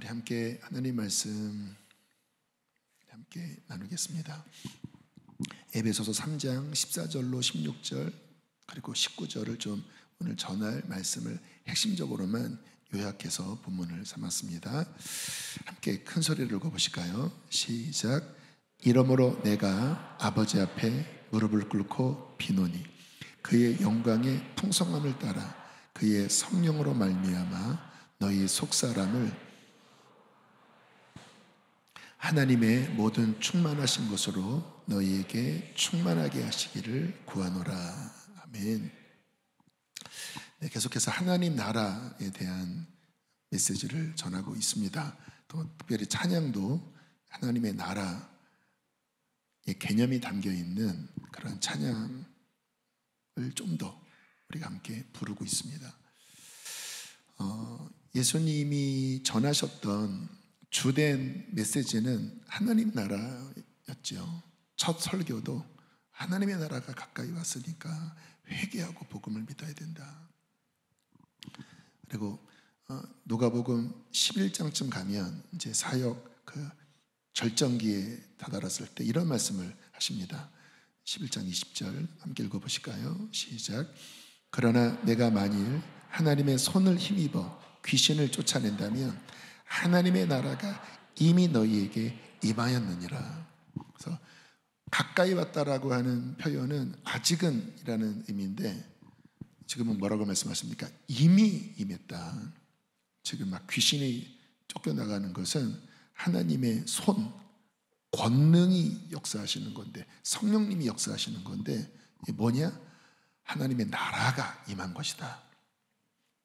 함께 하나님 말씀 함께 나누겠습니다. 에베소서 3장 14절로 16절 그리고 19절을 좀 오늘 전할 말씀을 핵심적으로만 요약해서 본문을 삼았습니다. 함께 큰 소리를 읽어보실까요? 시작. 이러므로 내가 아버지 앞에 무릎을 꿇고 비노니 그의 영광의 풍성함을 따라 그의 성령으로 말미암아 너희 속사람을 하나님의 모든 충만하신 것으로 너희에게 충만하게 하시기를 구하노라. 아멘. 네, 계속해서 하나님 나라에 대한 메시지를 전하고 있습니다. 또 특별히 찬양도 하나님의 나라의 개념이 담겨 있는 그런 찬양을 좀 더 우리가 함께 부르고 있습니다. 예수님이 전하셨던 주된 메시지는 하나님 나라였죠. 첫 설교도 하나님의 나라가 가까이 왔으니까 회개하고 복음을 믿어야 된다. 그리고 누가복음 11장쯤 가면 이제 사역 그 절정기에 다다랐을 때 이런 말씀을 하십니다. 11장 20절 함께 읽어보실까요? 시작. 그러나 내가 만일 하나님의 손을 힘입어 귀신을 쫓아낸다면 하나님의 나라가 이미 너희에게 임하였느니라. 그래서 가까이 왔다라고 하는 표현은 아직은 이라는 의미인데 지금은 뭐라고 말씀하십니까? 이미 임했다. 지금 막 귀신이 쫓겨나가는 것은 하나님의 손, 권능이 역사하시는 건데 성령님이 역사하시는 건데 이게 뭐냐? 하나님의 나라가 임한 것이다.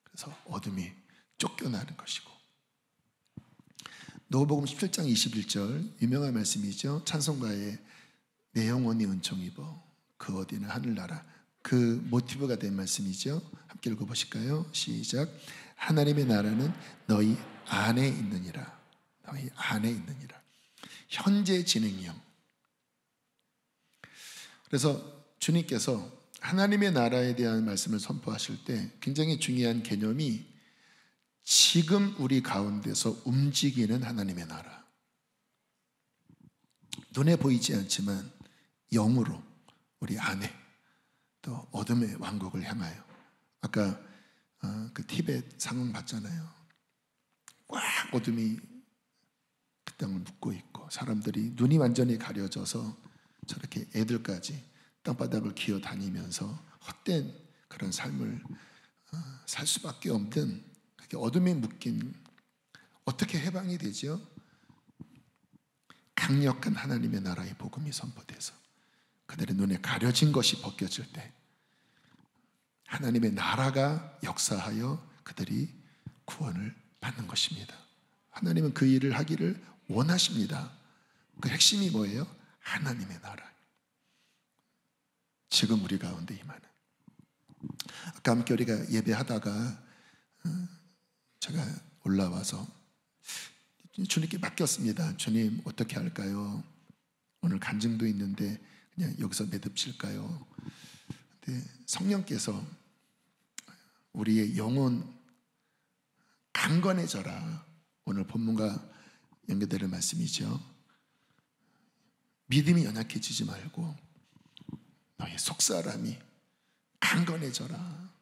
그래서 어둠이 쫓겨나는 것이고 누가복음 17장 21절 유명한 말씀이죠. 찬송가에 내 영혼이 은총 입어 그 어디나 하늘나라 그 모티브가 된 말씀이죠. 함께 읽어보실까요? 시작. 하나님의 나라는 너희 안에 있느니라. 너희 안에 있느니라. 현재 진행형. 그래서 주님께서 하나님의 나라에 대한 말씀을 선포하실 때 굉장히 중요한 개념이 지금 우리 가운데서 움직이는 하나님의 나라. 눈에 보이지 않지만 영으로 우리 안에 또 어둠의 왕국을 향하여 아까 그 티벳 상황 봤잖아요. 꽉 어둠이 그 땅을 묶고 있고 사람들이 눈이 완전히 가려져서 저렇게 애들까지 땅바닥을 기어 다니면서 헛된 그런 삶을 살 수밖에 없는 어둠에 묶인 어떻게 해방이 되죠? 강력한 하나님의 나라의 복음이 선포돼서 그들의 눈에 가려진 것이 벗겨질 때 하나님의 나라가 역사하여 그들이 구원을 받는 것입니다. 하나님은 그 일을 하기를 원하십니다. 그 핵심이 뭐예요? 하나님의 나라. 지금 우리 가운데 임하는. 아까 함께 우리가 예배하다가 제가 올라와서 주님께 맡겼습니다. 주님 어떻게 할까요? 오늘 간증도 있는데 그냥 여기서 매듭질까요? 근데 성령께서 우리의 영혼 강건해져라. 오늘 본문과 연결되는 말씀이죠. 믿음이 연약해지지 말고 너의 속사람이 강건해져라.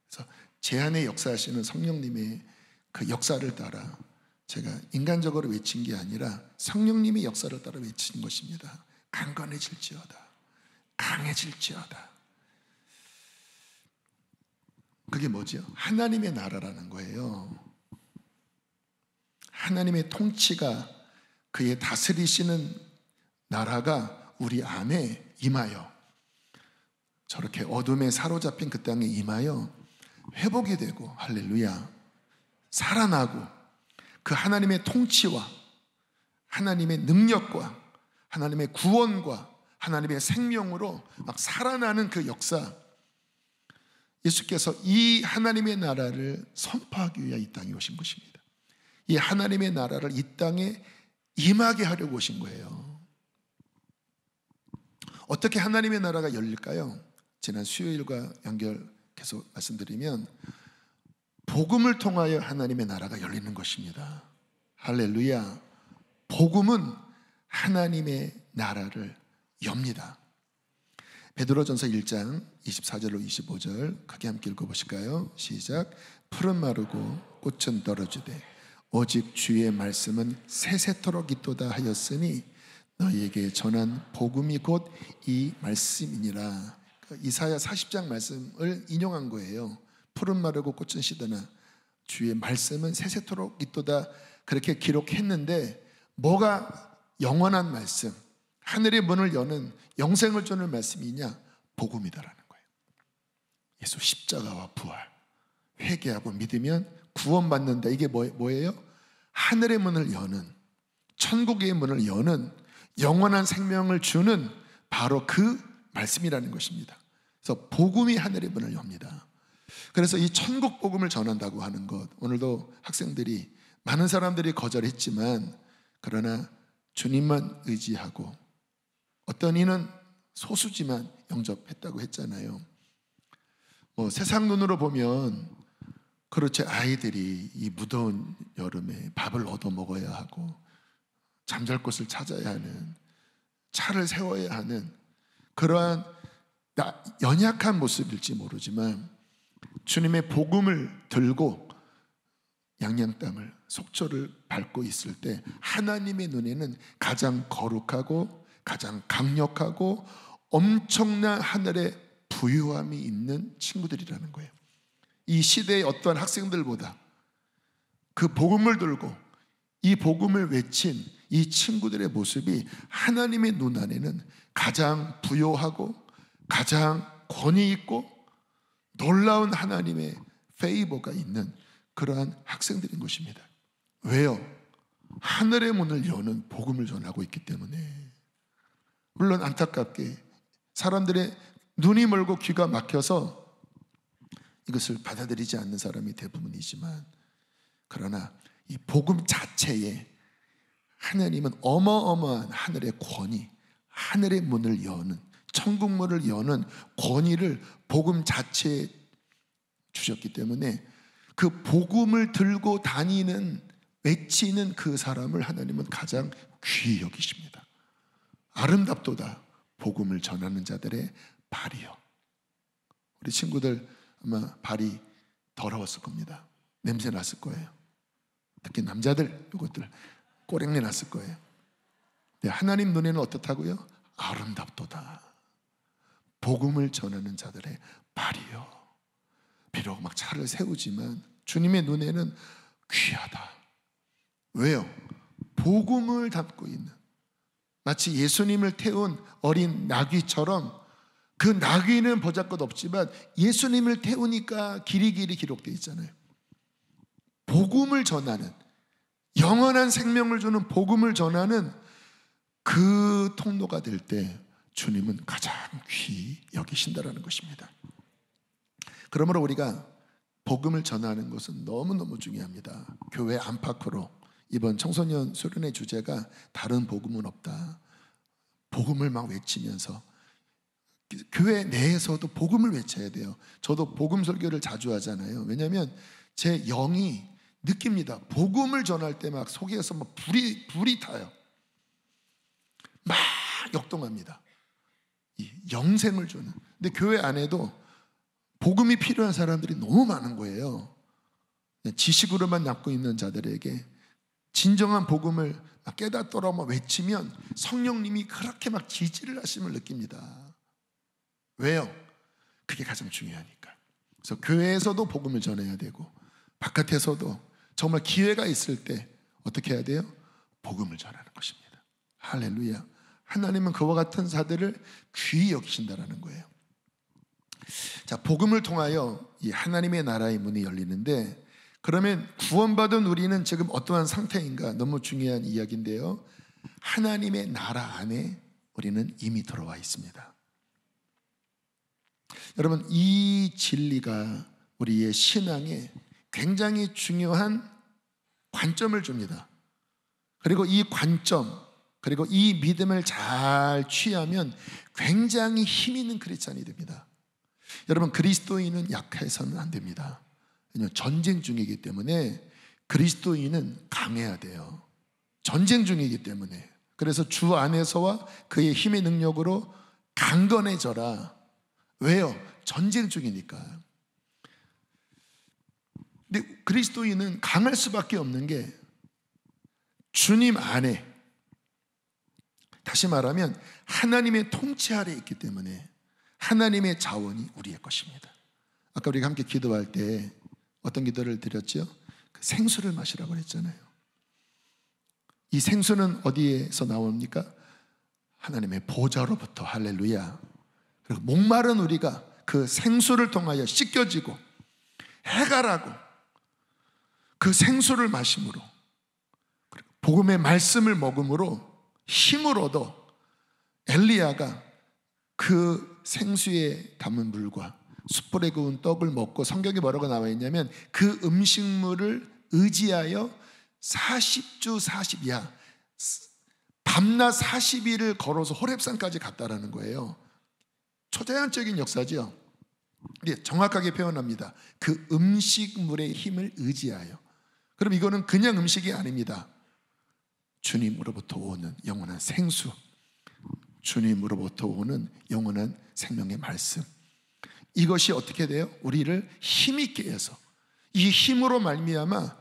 그래서 제 안에 역사하시는 성령님의 그 역사를 따라 제가 인간적으로 외친 게 아니라 성령님의 역사를 따라 외친 것입니다. 강건해질지어다. 강해질지어다. 그게 뭐죠? 하나님의 나라라는 거예요. 하나님의 통치가 그의 다스리시는 나라가 우리 안에 임하여 저렇게 어둠에 사로잡힌 그 땅에 임하여 회복이 되고 할렐루야 살아나고 그 하나님의 통치와 하나님의 능력과 하나님의 구원과 하나님의 생명으로 막 살아나는 그 역사. 예수께서 이 하나님의 나라를 선포하기 위해 이 땅에 오신 것입니다. 이 하나님의 나라를 이 땅에 임하게 하려고 오신 거예요. 어떻게 하나님의 나라가 열릴까요? 지난 수요일과 연결해서 말씀드리면 복음을 통하여 하나님의 나라가 열리는 것입니다. 할렐루야. 복음은 하나님의 나라를 엽니다. 베드로전서 1장 24절로 25절 크게 함께 읽어보실까요? 시작. 풀은 마르고 꽃은 떨어지되 오직 주의 말씀은 세세토록 있도다 하였으니 너희에게 전한 복음이 곧 이 말씀이니라. 이사야 40장 말씀을 인용한 거예요. 풀은 마르고 꽃은 시드나 주의 말씀은 세세토록 있도다, 그렇게 기록했는데 뭐가 영원한 말씀, 하늘의 문을 여는 영생을 주는 말씀이냐? 복음이다라는 거예요. 예수 십자가와 부활, 회개하고 믿으면 구원받는다. 이게 뭐예요? 하늘의 문을 여는, 천국의 문을 여는, 영원한 생명을 주는 바로 그 말씀이라는 것입니다. 그래서 복음이 하늘의 문을 엽니다. 그래서 이 천국 복음을 전한다고 하는 것, 오늘도 학생들이, 많은 사람들이 거절했지만 그러나 주님만 의지하고, 어떤 이는 소수지만 영접했다고 했잖아요. 세상 눈으로 보면 그렇지, 아이들이 이 무더운 여름에 밥을 얻어 먹어야 하고 잠잘 곳을 찾아야 하는, 차를 세워야 하는 그러한 연약한 모습일지 모르지만 주님의 복음을 들고 양양 땅을, 속초를 밟고 있을 때 하나님의 눈에는 가장 거룩하고 가장 강력하고 엄청난 하늘의 부유함이 있는 친구들이라는 거예요. 이 시대의 어떠한 학생들보다 그 복음을 들고 이 복음을 외친 이 친구들의 모습이 하나님의 눈 안에는 가장 부요하고 가장 권위 있고 놀라운 하나님의 페이버가 있는 그러한 학생들인 것입니다. 왜요? 하늘의 문을 여는 복음을 전하고 있기 때문에. 물론 안타깝게 사람들의 눈이 멀고 귀가 막혀서 이것을 받아들이지 않는 사람이 대부분이지만, 그러나 이 복음 자체에 하나님은 어마어마한 하늘의 권위, 하늘의 문을 여는, 천국 문을 여는 권위를 복음 자체에 주셨기 때문에 그 복음을 들고 다니는, 외치는 그 사람을 하나님은 가장 귀히 여기십니다. 아름답도다 복음을 전하는 자들의 발이요. 우리 친구들 아마 발이 더러웠을 겁니다. 냄새 났을 거예요. 특히 남자들, 이것들 꼬랭내 났을 거예요. 하나님 눈에는 어떻다고요? 아름답도다 복음을 전하는 자들의 발이요. 비록 막 차를 세우지만 주님의 눈에는 귀하다. 왜요? 복음을 담고 있는, 마치 예수님을 태운 어린 나귀처럼, 그 나귀는 보잘것 없지만 예수님을 태우니까 길이 기록되어 있잖아요. 복음을 전하는, 영원한 생명을 주는 복음을 전하는 그 통로가 될 때 주님은 가장 귀히 여기신다라는 것입니다. 그러므로 우리가 복음을 전하는 것은 너무너무 중요합니다. 교회 안팎으로 이번 청소년 수련회 주제가 다른 복음은 없다. 복음을 막 외치면서 교회 내에서도 복음을 외쳐야 돼요. 저도 복음 설교를 자주 하잖아요. 왜냐하면 제 영이 느낍니다. 복음을 전할 때 막 속에서 막 불이 타요. 막 역동합니다. 이 영생을 주는. 근데 교회 안에도 복음이 필요한 사람들이 너무 많은 거예요. 지식으로만 남고 있는 자들에게 진정한 복음을 깨닫도록 막 외치면 성령님이 그렇게 막 지지를 하심을 느낍니다. 왜요? 그게 가장 중요하니까. 그래서 교회에서도 복음을 전해야 되고 바깥에서도 정말 기회가 있을 때 어떻게 해야 돼요? 복음을 전하는 것입니다. 할렐루야. 하나님은 그와 같은 자들을 귀히 여기신다라는 거예요. 자, 복음을 통하여 이 하나님의 나라의 문이 열리는데, 그러면 구원받은 우리는 지금 어떠한 상태인가? 너무 중요한 이야기인데요. 하나님의 나라 안에 우리는 이미 들어와 있습니다. 여러분, 이 진리가 우리의 신앙에 굉장히 중요한 관점을 줍니다. 그리고 이 관점, 그리고 이 믿음을 잘 취하면 굉장히 힘 있는 크리스찬이 됩니다. 여러분, 그리스도인은 약해서는 안 됩니다. 왜냐하면 전쟁 중이기 때문에 그리스도인은 강해야 돼요. 전쟁 중이기 때문에. 그래서 주 안에서와 그의 힘의 능력으로 강건해져라. 왜요? 전쟁 중이니까. 근데 그리스도인은 강할 수밖에 없는 게 주님 안에, 다시 말하면 하나님의 통치 아래 있기 때문에 하나님의 자원이 우리의 것입니다. 아까 우리가 함께 기도할 때 어떤 기도를 드렸죠? 그 생수를 마시라고 했잖아요. 이 생수는 어디에서 나옵니까? 하나님의 보좌로부터. 할렐루야. 그리고 목마른 우리가 그 생수를 통하여 씻겨지고 해갈하고 그 생수를 마심으로, 복음의 말씀을 먹음으로 힘을 얻어 엘리야가 그 생수에 담은 물과 숯불에 구운 떡을 먹고, 성경에 뭐라고 나와 있냐면 그 음식물을 의지하여 40주 40야 밤낮 40일을 걸어서 호렙산까지 갔다라는 거예요. 초자연적인 역사죠. 정확하게 표현합니다. 그 음식물의 힘을 의지하여. 그럼 이거는 그냥 음식이 아닙니다. 주님으로부터 오는 영원한 생수, 주님으로부터 오는 영원한 생명의 말씀, 이것이 어떻게 돼요? 우리를 힘있게 해서, 이 힘으로 말미암아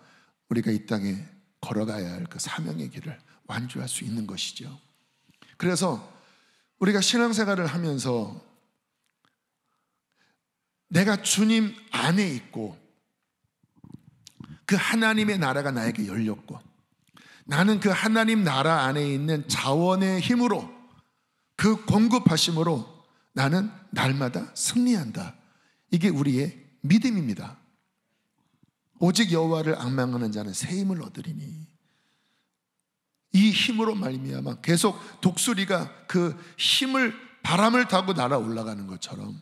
우리가 이 땅에 걸어가야 할 그 사명의 길을 완주할 수 있는 것이죠. 그래서 우리가 신앙생활을 하면서 내가 주님 안에 있고 그 하나님의 나라가 나에게 열렸고 나는 그 하나님 나라 안에 있는 자원의 힘으로, 그 공급하심으로 나는 날마다 승리한다. 이게 우리의 믿음입니다. 오직 여호와를 앙망하는 자는 새 힘을 얻으리니. 이 힘으로 말미암아 계속 독수리가 그 힘을, 바람을 타고 날아 올라가는 것처럼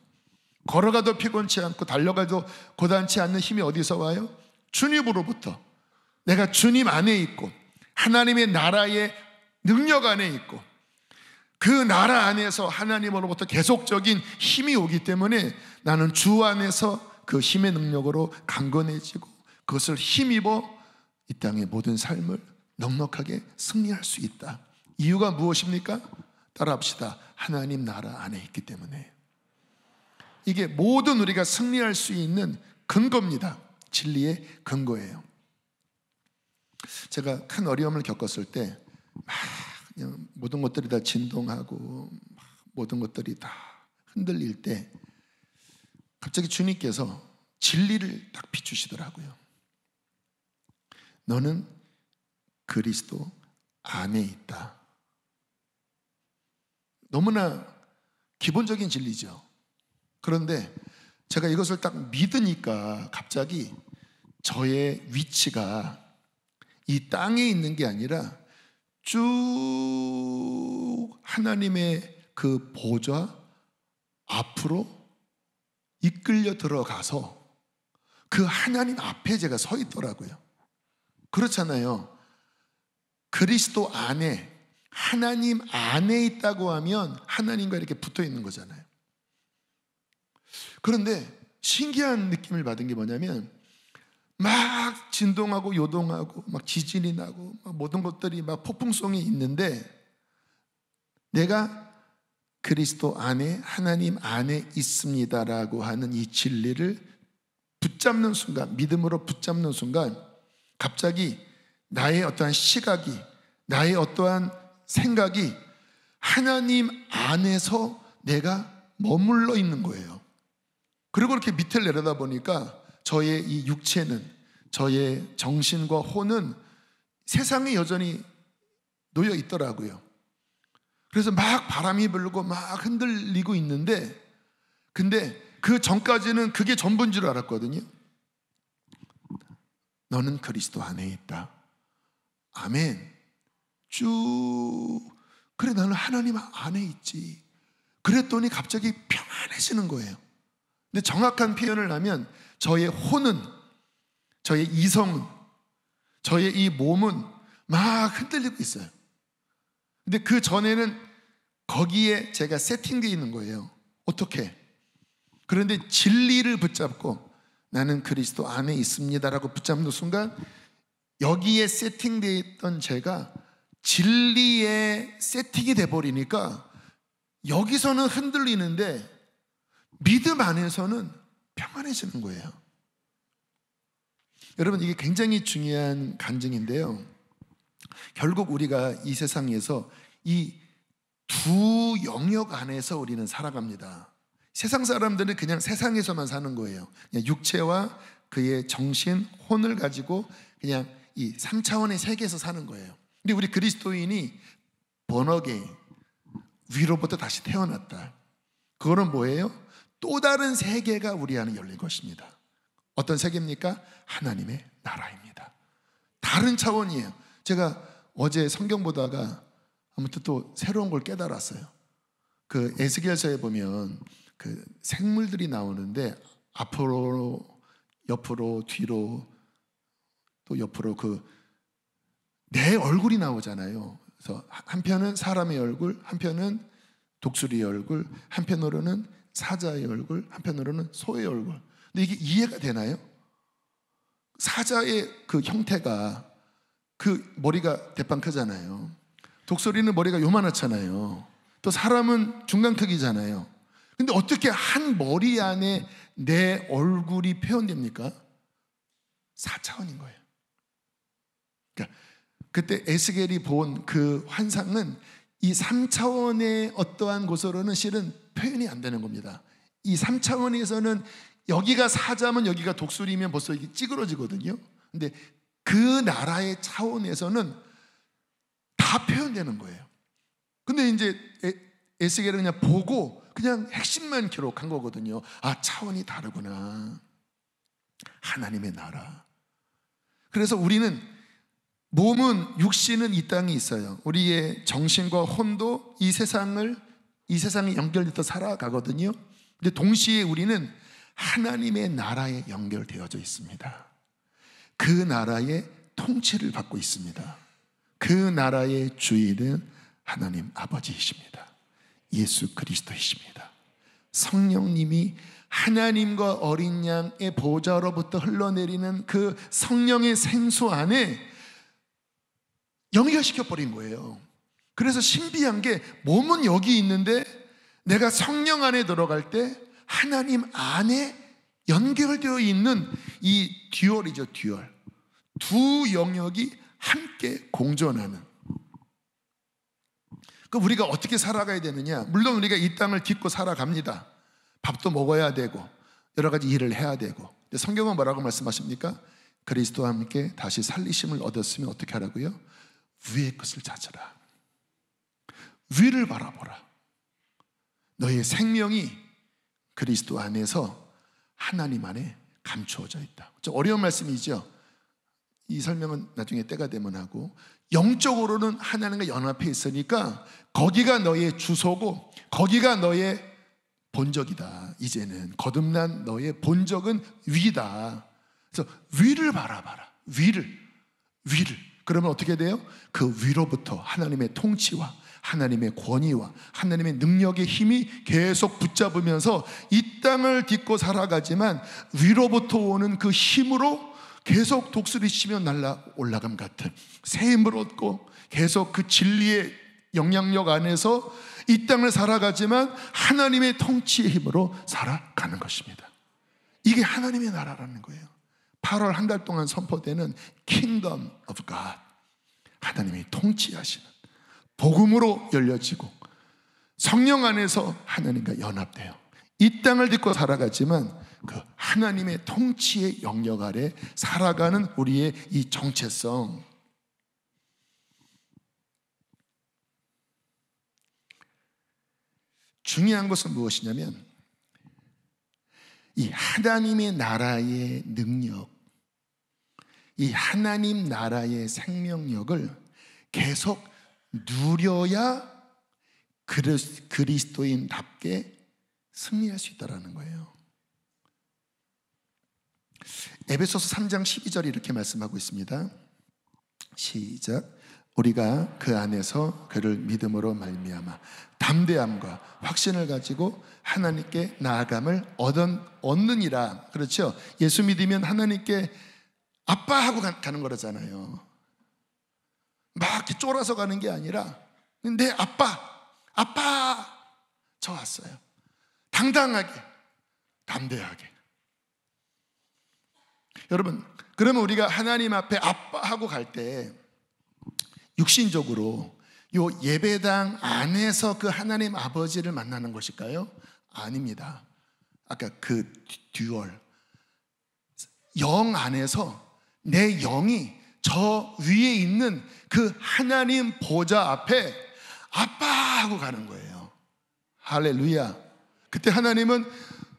걸어가도 피곤치 않고 달려가도 고단치 않는 힘이 어디서 와요? 주님으로부터. 내가 주님 안에 있고 하나님의 나라의 능력 안에 있고 그 나라 안에서 하나님으로부터 계속적인 힘이 오기 때문에 나는 주 안에서 그 힘의 능력으로 강건해지고 그것을 힘입어 이 땅의 모든 삶을 넉넉하게 승리할 수 있다. 이유가 무엇입니까? 따라합시다. 하나님 나라 안에 있기 때문에. 이게 모든 우리가 승리할 수 있는 근거입니다. 진리의 근거예요. 제가 큰 어려움을 겪었을 때 그냥 모든 것들이 다 진동하고 모든 것들이 다 흔들릴 때 갑자기 주님께서 진리를 딱 비추시더라고요. 너는 그리스도 안에 있다. 너무나 기본적인 진리죠. 그런데 제가 이것을 딱 믿으니까 갑자기 저의 위치가 이 땅에 있는 게 아니라 쭉 하나님의 그 보좌 앞으로 이끌려 들어가서 그 하나님 앞에 제가 서 있더라고요. 그렇잖아요. 그리스도 안에, 하나님 안에 있다고 하면 하나님과 이렇게 붙어 있는 거잖아요. 그런데 신기한 느낌을 받은 게 뭐냐면 막 진동하고 요동하고 막 지진이 나고 막 모든 것들이 막 폭풍성이 있는데 내가 그리스도 안에, 하나님 안에 있습니다라고 하는 이 진리를 붙잡는 순간, 믿음으로 붙잡는 순간 갑자기 나의 어떠한 시각이, 나의 어떠한 생각이 하나님 안에서 내가 머물러 있는 거예요. 그리고 이렇게 밑을 내려다 보니까 저의 이 육체는, 저의 정신과 혼은 세상에 여전히 놓여 있더라고요. 그래서 막 바람이 불고 막 흔들리고 있는데, 근데 그 전까지는 그게 전부인 줄 알았거든요. 너는 그리스도 안에 있다. 아멘. 쭉. 그래, 나는 하나님 안에 있지. 그랬더니 갑자기 평안해지는 거예요. 근데 정확한 표현을 하면 저의 혼은, 저의 이성은, 저의 이 몸은 막 흔들리고 있어요. 근데 그 전에는 거기에 제가 세팅되어 있는 거예요. 어떻게? 그런데 진리를 붙잡고 나는 그리스도 안에 있습니다라고 붙잡는 순간 여기에 세팅되어 있던 죄가 진리에 세팅이 돼버리니까 여기서는 흔들리는데 믿음 안에서는 평안해지는 거예요. 여러분, 이게 굉장히 중요한 간증인데요, 결국 우리가 이 세상에서 이 두 영역 안에서 우리는 살아갑니다. 세상 사람들은 그냥 세상에서만 사는 거예요. 그냥 육체와 그의 정신, 혼을 가지고 그냥 이 3차원의 세계에서 사는 거예요. 근데 우리 그리스도인이 번어게인, 위로부터 다시 태어났다. 그거는 뭐예요? 또 다른 세계가 우리 안에 열린 것입니다. 어떤 세계입니까? 하나님의 나라입니다. 다른 차원이에요. 제가 어제 성경 보다가 아무튼 또 새로운 걸 깨달았어요. 그 에스겔서에 보면 그 생물들이 나오는데 앞으로, 옆으로, 뒤로, 또 옆으로 내 얼굴이 나오잖아요. 그래서 한편은 사람의 얼굴, 한편은 독수리의 얼굴, 한편으로는 사자의 얼굴, 한편으로는 소의 얼굴. 근데 이게 이해가 되나요? 사자의 그 형태가 그 머리가 대빵 크잖아요. 독수리는 머리가 요만하잖아요. 또 사람은 중간 크기잖아요. 근데 어떻게 한 머리 안에 내 얼굴이 표현됩니까? 4차원인 거예요. 그러니까 그때 에스겔이 본 그 환상은 이 3차원의 어떠한 곳으로는 실은 표현이 안 되는 겁니다. 이 3차원에서는 여기가 사자면 여기가 독수리면 벌써 이게 찌그러지거든요. 근데 그 나라의 차원에서는 다 표현되는 거예요. 근데 이제 에스겔은 그냥 보고 그냥 핵심만 기록한 거거든요. 아, 차원이 다르구나. 하나님의 나라. 그래서 우리는 몸은, 육신은 이 땅에 있어요. 우리의 정신과 혼도 이 세상에 연결돼서 살아가거든요. 근데 동시에 우리는 하나님의 나라에 연결되어져 있습니다. 그 나라의 통치를 받고 있습니다. 그 나라의 주인은 하나님 아버지이십니다. 예수 그리스도이십니다. 성령님이 하나님과 어린 양의 보좌로부터 흘러내리는 그 성령의 생수 안에 연결시켜버린 거예요. 그래서 신비한 게 몸은 여기 있는데 내가 성령 안에 들어갈 때 하나님 안에 연결되어 있는 이 듀얼이죠, 듀얼. 두 영역이 함께 공존하는. 그럼 우리가 어떻게 살아가야 되느냐? 물론 우리가 이 땅을 딛고 살아갑니다. 밥도 먹어야 되고 여러 가지 일을 해야 되고. 근데 성경은 뭐라고 말씀하십니까? 그리스도와 함께 다시 살리심을 얻었으면 어떻게 하라고요? 위의 것을 찾으라. 위를 바라보라. 너의 생명이 그리스도 안에서 하나님 안에 감추어져 있다. 좀 어려운 말씀이죠. 이 설명은 나중에 때가 되면 하고, 영적으로는 하나님과 연합해 있으니까 거기가 너의 주소고 거기가 너의 본적이다. 이제는 거듭난 너의 본적은 위다. 그래서 위를 바라봐라. 위를. 그러면 어떻게 돼요? 그 위로부터 하나님의 통치와 하나님의 권위와 하나님의 능력의 힘이 계속 붙잡으면서 이 땅을 딛고 살아가지만 위로부터 오는 그 힘으로 계속 독수리 치며 날아 올라감 같은 새 힘을 얻고 계속 그 진리의 영향력 안에서 이 땅을 살아가지만 하나님의 통치의 힘으로 살아가는 것입니다. 이게 하나님의 나라라는 거예요. 8월 한 달 동안 선포되는 Kingdom of God, 하나님이 통치하시는, 복음으로 열려지고 성령 안에서 하나님과 연합돼요. 이 땅을 딛고 살아가지만 그 하나님의 통치의 영역 아래 살아가는 우리의 이 정체성. 중요한 것은 무엇이냐면 이 하나님의 나라의 능력, 이 하나님 나라의 생명력을 계속 누려야 그리스도인답게 승리할 수 있다는 거예요. 에베소서 3장 12절이 이렇게 말씀하고 있습니다. 시작. 우리가 그 안에서 그를 믿음으로 말미암아 담대함과 확신을 가지고 하나님께 나아감을 얻느니라. 그렇죠? 예수 믿으면 하나님께 아빠 하고 가는 거잖아요. 막 이렇게 쫄아서 가는 게 아니라 내 아빠 저 왔어요. 당당하게, 담대하게. 여러분, 그러면 우리가 하나님 앞에 아빠 하고 갈 때 육신적으로 요 예배당 안에서 그 하나님 아버지를 만나는 것일까요? 아닙니다. 아까 그 듀얼, 영 안에서 내 영이 저 위에 있는 그 하나님 보좌 앞에 아빠 하고 가는 거예요. 할렐루야. 그때 하나님은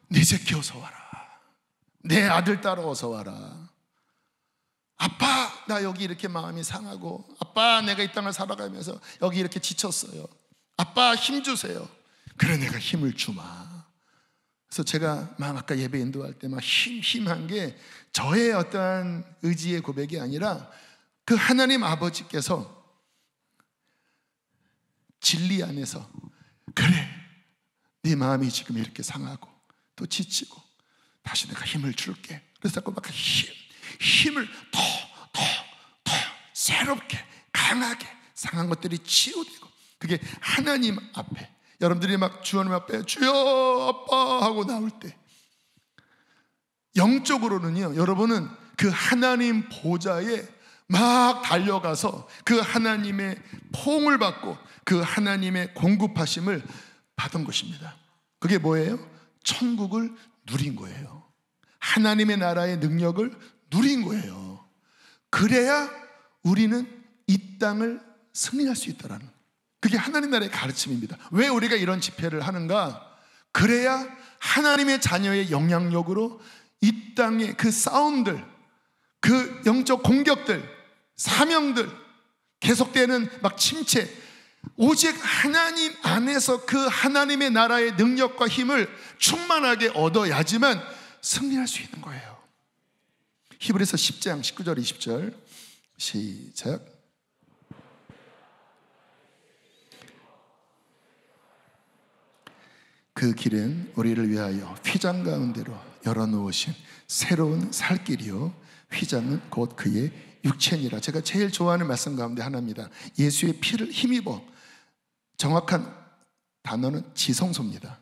내 새끼 어서 와라, 내 아들 딸 어서 와라. 아빠, 나 여기 이렇게 마음이 상하고, 아빠, 내가 이 땅을 살아가면서 여기 이렇게 지쳤어요. 아빠, 힘 주세요. 그래, 내가 힘을 주마. 그래서 제가 막 아까 예배 인도할 때 막 힘한 게 저의 어떠한 의지의 고백이 아니라 그 하나님 아버지께서 진리 안에서, 그래, 네 마음이 지금 이렇게 상하고 또 지치고 다시 내가 힘을 줄게. 그래서 자꾸 막 힘을 더 새롭게 강하게 상한 것들이 치유되고, 그게 하나님 앞에, 여러분들이 막 주님 앞에 주여 아빠 하고 나올 때 영적으로는요, 여러분은 그 하나님 보좌에 막 달려가서 그 하나님의 포옹을 받고 그 하나님의 공급하심을 받은 것입니다. 그게 뭐예요? 천국을 누린 거예요. 하나님의 나라의 능력을 누린 거예요. 그래야 우리는 이 땅을 승리할 수 있다라는, 그게 하나님 나라의 가르침입니다. 왜 우리가 이런 집회를 하는가? 그래야 하나님의 자녀의 영향력으로 이 땅의 그 싸움들, 그 영적 공격들, 사명들, 계속되는 막 침체, 오직 하나님 안에서 그 하나님의 나라의 능력과 힘을 충만하게 얻어야지만 승리할 수 있는 거예요. 히브리서 10장 19절 20절 시작. 그 길은 우리를 위하여 휘장 가운데로 열어놓으신 새로운 살 길이요, 휘장은 곧 그의 육체니라. 제가 제일 좋아하는 말씀 가운데 하나입니다. 예수의 피를 힘입어, 정확한 단어는 지성소입니다.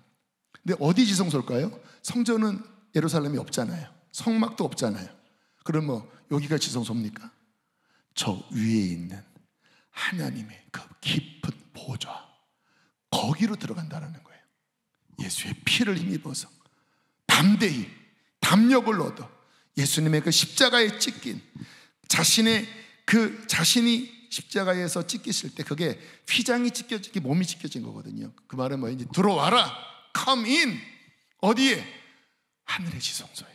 근데 어디 지성소일까요? 성전은 예루살렘이 없잖아요. 성막도 없잖아요. 그럼 뭐 여기가 지성소입니까? 저 위에 있는 하나님의 그 깊은 보좌, 거기로 들어간다는 거예요. 예수의 피를 힘입어서 담대히 담력을 얻어 예수님의 그 십자가에 찢긴 자신이 십자가에서 찢기실 때 그게 휘장이 찢겨지기, 몸이 찢겨진 거거든요. 그 말은 뭐인지, 들어와라, come in. 어디에? 하늘의 지성소에.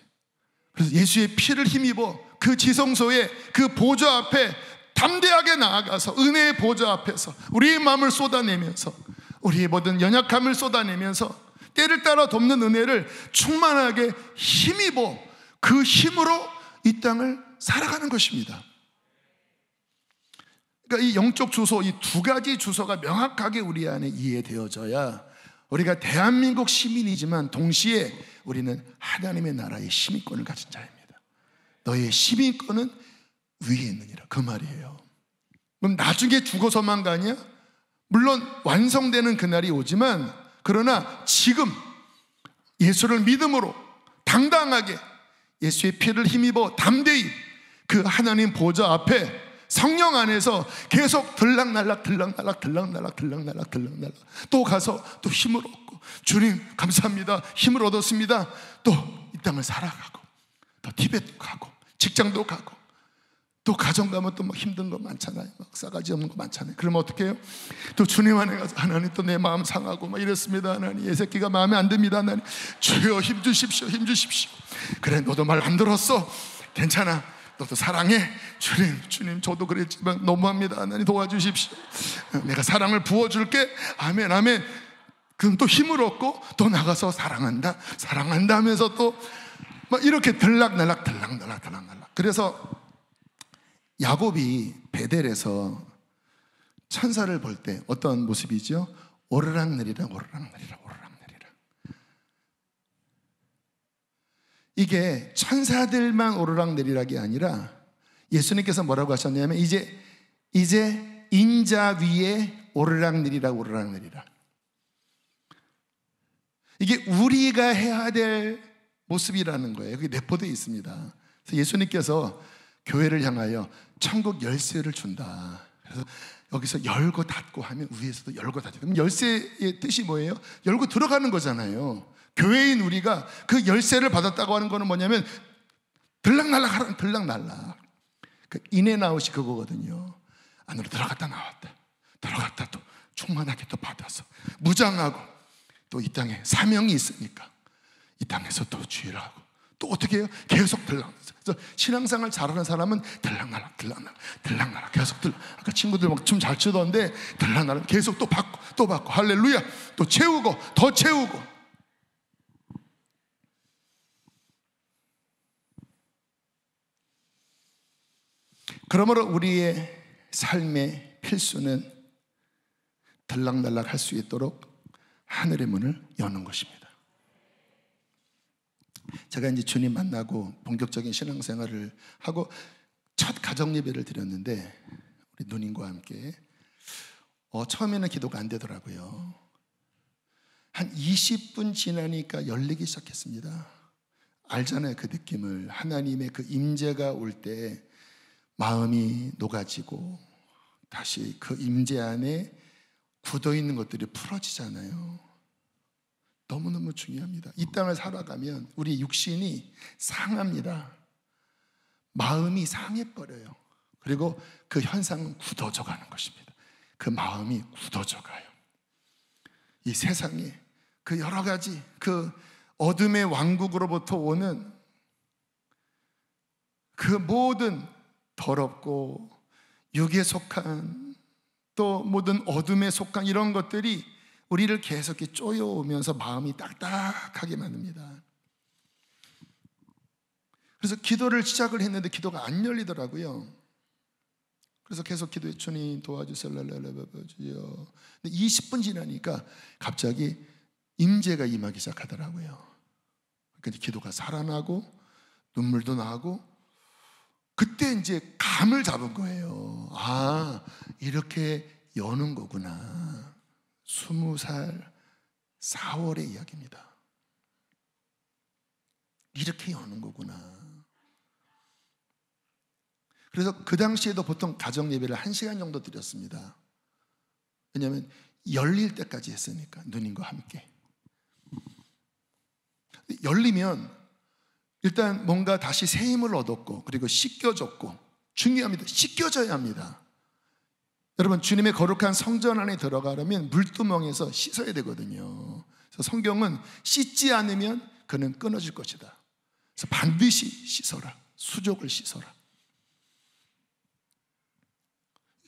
그래서 예수의 피를 힘입어 그 지성소에, 그 보좌 앞에 담대하게 나아가서 은혜의 보좌 앞에서 우리의 마음을 쏟아내면서, 우리의 모든 연약함을 쏟아내면서 때를 따라 돕는 은혜를 충만하게 힘입어 그 힘으로 이 땅을 살아가는 것입니다. 그러니까 이 영적 주소, 이 두 가지 주소가 명확하게 우리 안에 이해되어져야 우리가 대한민국 시민이지만 동시에 우리는 하나님의 나라의 시민권을 가진 자입니다. 너의 시민권은 위에 있느니라, 그 말이에요. 그럼 나중에 죽어서만 가냐? 물론 완성되는 그날이 오지만, 그러나 지금 예수를 믿음으로 당당하게 예수의 피를 힘입어 담대히 그 하나님 보좌 앞에 성령 안에서 계속 들락날락 또 가서 또 힘을 얻고, 주님 감사합니다, 힘을 얻었습니다. 또 이 땅을 살아가고, 또 티벳도 가고, 직장도 가고, 또 가정 가면 또 막 힘든 거 많잖아요. 막 싸가지 없는 거 많잖아요. 그러면 어떻게 해요? 또 주님 안에 가서, 하나님 또 내 마음 상하고 막 이랬습니다. 하나님, 이 새끼가 마음에 안 듭니다. 하나님, 주여 힘 주십시오, 힘 주십시오. 그래, 너도 말 안 들었어. 괜찮아, 너도 사랑해. 주님 저도 그랬지만 너무합니다. 하나님 도와주십시오. 내가 사랑을 부어줄게. 아멘, 아멘. 그럼 또 힘을 얻고 또 나가서 사랑한다 하면서 또 막 이렇게 들락날락. 그래서 야곱이 베델에서 천사를 볼 때 어떤 모습이죠? 오르락내리락 오르락내리락 오르락내리락. 이게 천사들만 오르락내리락이 아니라 예수님께서 뭐라고 하셨냐면 이제 인자 위에 오르락내리락 오르락내리락. 이게 우리가 해야 될 모습이라는 거예요. 그게 내포되어 있습니다. 그래서 예수님께서 교회를 향하여 천국 열쇠를 준다. 그래서 여기서 열고 닫고 하면 위에서도 열고 닫고. 그럼 열쇠의 뜻이 뭐예요? 열고 들어가는 거잖아요. 교회인 우리가 그 열쇠를 받았다고 하는 거는 뭐냐면 들락날락 하라는 들락날락. 그 인앤아웃이 그거거든요. 안으로 들어갔다 나왔다. 들어갔다 또 충만하게 또 받아서 무장하고 또 이 땅에 사명이 있으니까 이 땅에서 또 주의를 하고 또 어떻게 해요? 계속 들락날락. 그래서 신앙생활 잘하는 사람은 들락날락 들락날락 들락날락 계속 들락. 아까 친구들 막 춤 잘 추던데 들락날락 계속 또 받고 또 받고 할렐루야 또 채우고 더 채우고. 그러므로 우리의 삶의 필수는 들락날락 할 수 있도록 하늘의 문을 여는 것입니다. 제가 이제 주님 만나고 본격적인 신앙생활을 하고 첫 가정 예배를 드렸는데 우리 누님과 함께 처음에는 기도가 안 되더라고요. 한 20분 지나니까 열리기 시작했습니다. 알잖아요, 그 느낌을. 하나님의 그 임재가 올 때 마음이 녹아지고 다시 그 임재 안에 굳어있는 것들이 풀어지잖아요. 너무너무 중요합니다. 이 땅을 살아가면 우리 육신이 상합니다. 마음이 상해버려요. 그리고 그 현상은 굳어져 가는 것입니다. 그 마음이 굳어져 가요. 이 세상에 그 여러 가지 그 어둠의 왕국으로부터 오는 그 모든 더럽고 육에 속한 또 모든 어둠에 속한 이런 것들이 우리를 계속 쪼여오면서 마음이 딱딱하게 만듭니다. 그래서 기도를 시작을 했는데 기도가 안 열리더라고요. 그래서 계속 기도해. 주님 도와주세요. 근데 20분 지나니까 갑자기 임재가 임하기 시작하더라고요. 그러니까 기도가 살아나고 눈물도 나고 그때 이제 감을 잡은 거예요. 아, 이렇게 여는 거구나. 20살 4월의 이야기입니다. 이렇게 여는 거구나. 그래서 그 당시에도 보통 가정 예배를 1시간 정도 드렸습니다. 왜냐하면 열릴 때까지 했으니까, 누님과 함께. 열리면 일단 뭔가 다시 새 힘을 얻었고, 그리고 씻겨졌고, 중요합니다. 씻겨져야 합니다. 여러분, 주님의 거룩한 성전 안에 들어가려면 물두멍에서 씻어야 되거든요. 그래서 성경은 씻지 않으면 그는 끊어질 것이다. 그래서 반드시 씻어라. 수족을 씻어라.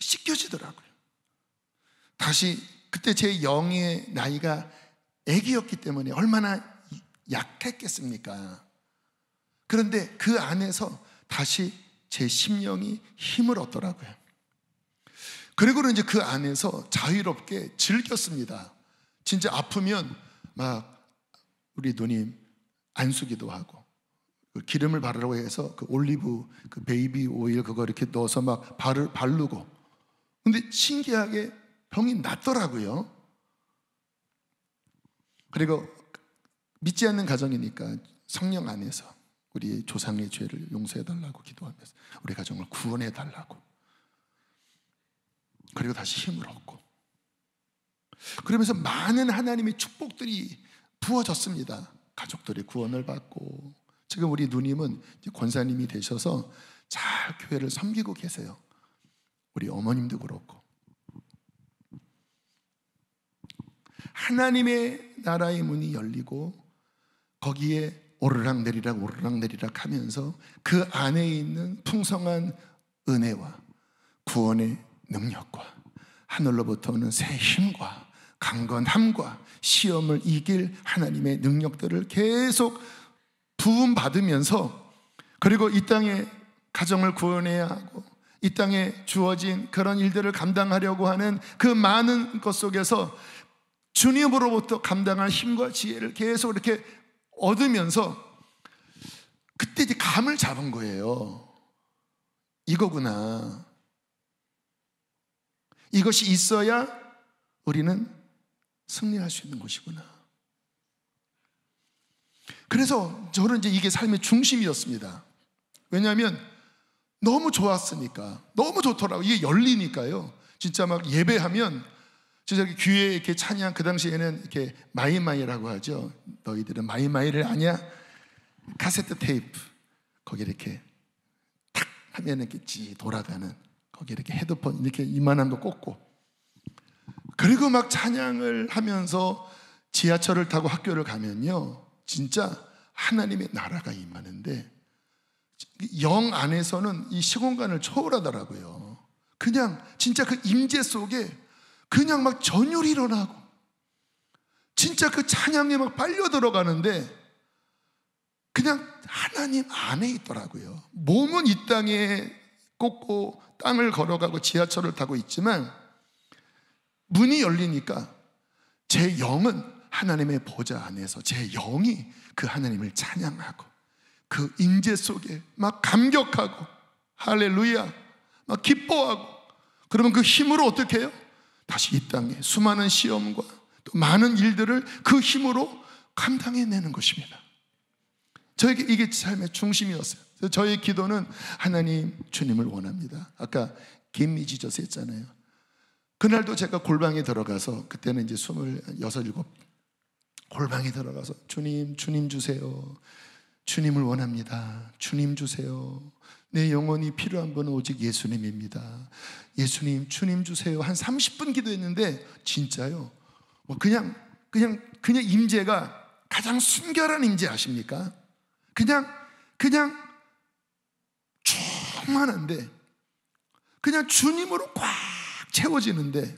씻겨지더라고요. 다시 그때 제 영의 나이가 아기였기 때문에 얼마나 약했겠습니까? 그런데 그 안에서 다시 제 심령이 힘을 얻더라고요. 그리고는 이제 그 안에서 자유롭게 즐겼습니다. 진짜 아프면 막 우리 누님 안수기도 하고, 기름을 바르라고 해서 그 올리브 그 베이비 오일 그거 이렇게 넣어서 막 바르고. 근데 신기하게 병이 낫더라고요. 그리고 믿지 않는 가정이니까 성령 안에서 우리 조상의 죄를 용서해달라고 기도하면서 우리 가정을 구원해달라고, 그리고 다시 힘을 얻고, 그러면서 많은 하나님의 축복들이 부어졌습니다. 가족들이 구원을 받고, 지금 우리 누님은 권사님이 되셔서 잘 교회를 섬기고 계세요. 우리 어머님도 그렇고. 하나님의 나라의 문이 열리고 거기에 오르락내리락 오르락내리락 하면서 그 안에 있는 풍성한 은혜와 구원의 능력과 하늘로부터 오는 새 힘과 강건함과 시험을 이길 하나님의 능력들을 계속 부음받으면서, 그리고 이 땅에 가정을 구원해야 하고 이 땅에 주어진 그런 일들을 감당하려고 하는 그 많은 것 속에서 주님으로부터 감당할 힘과 지혜를 계속 이렇게 얻으면서 그때 이제 감을 잡은 거예요. 이거구나. 이것이 있어야 우리는 승리할 수 있는 것이구나. 그래서 저는 이제 이게 삶의 중심이었습니다. 왜냐하면 너무 좋았으니까, 너무 좋더라고요. 이게 열리니까요. 진짜 막 예배하면 진짜 귀에 이렇게 찬양, 그 당시에는 이렇게 마이마이라고 하죠. 너희들은 마이마이를 아냐? 카세트 테이프 거기 이렇게 탁 하면 이렇게 찌 돌아가는, 거기 이렇게 헤드폰 이렇게 이만한 거 꽂고, 그리고 막 찬양을 하면서 지하철을 타고 학교를 가면요, 진짜 하나님의 나라가 임하는데 영 안에서는 이 시공간을 초월하더라고요. 그냥 진짜 그 임재 속에 그냥 막 전율이 일어나고 진짜 그 찬양에 막 빨려 들어가는데 그냥 하나님 안에 있더라고요. 몸은 이 땅에 꽂고 땅을 걸어가고 지하철을 타고 있지만 문이 열리니까 제 영은 하나님의 보좌 안에서 제 영이 그 하나님을 찬양하고 그 임재 속에 막 감격하고 할렐루야 막 기뻐하고, 그러면 그 힘으로 어떻게 해요? 다시 이 땅에 수많은 시험과 또 많은 일들을 그 힘으로 감당해내는 것입니다. 저에게 이게 삶의 중심이었어요. 저의 기도는 하나님 주님을 원합니다. 아까 김미지저스 했잖아요. 그날도 제가 골방에 들어가서, 그때는 이제 26, 7 골방에 들어가서 주님, 주님 주세요. 주님을 원합니다. 주님 주세요. 내 영혼이 필요한 분은 오직 예수님입니다. 예수님, 주님 주세요. 한 30분 기도했는데 진짜요. 뭐 그냥 임재가 가장 순결한 임재 아십니까? 그냥 충만한데 그냥 주님으로 꽉 채워지는데,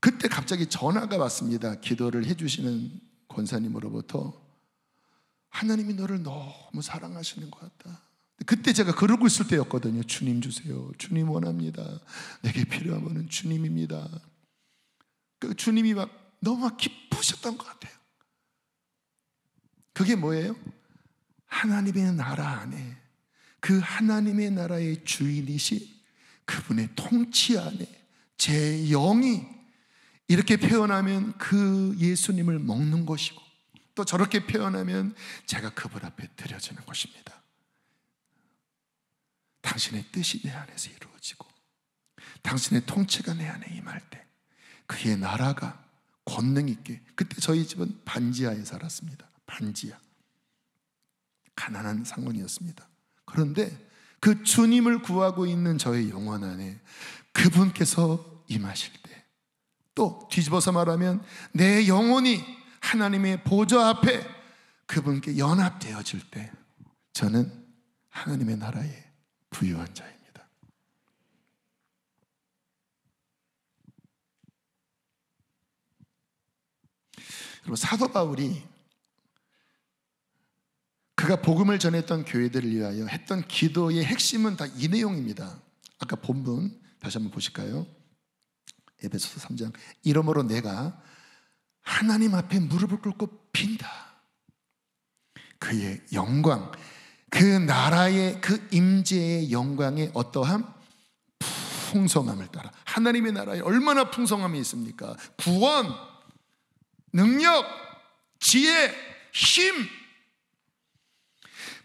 그때 갑자기 전화가 왔습니다. 기도를 해주시는 권사님으로부터 하나님이 너를 너무 사랑하시는 것 같다. 그때 제가 그러고 있을 때였거든요. 주님 주세요. 주님 원합니다. 내게 필요한 분은 주님입니다. 그 주님이 막 너무 기쁘셨던 것 같아요. 그게 뭐예요? 하나님의 나라 안에, 그 하나님의 나라의 주인이신 그분의 통치 안에 제 영이 이렇게 표현하면 그 예수님을 먹는 것이고, 또 저렇게 표현하면 제가 그분 앞에 드려지는 것입니다. 당신의 뜻이 내 안에서 이루어지고 당신의 통치가 내 안에 임할 때 그의 나라가 권능 있게. 그때 저희 집은 반지하에 살았습니다. 반지하, 가난한 상원이었습니다. 그런데 그 주님을 구하고 있는 저의 영혼 안에 그분께서 임하실 때, 또 뒤집어서 말하면 내 영혼이 하나님의 보좌 앞에 그분께 연합되어질 때 저는 하나님의 나라의 부유한 자입니다. 그리고 사도 바울이 그가 복음을 전했던 교회들을 위하여 했던 기도의 핵심은 다 이 내용입니다. 아까 본문 다시 한번 보실까요? 에베소서 3장. 이러므로 내가 하나님 앞에 무릎을 꿇고 빈다. 그의 영광, 그 나라의 그 임재의 영광의 어떠함? 풍성함을 따라. 하나님의 나라에 얼마나 풍성함이 있습니까? 구원, 능력, 지혜, 힘,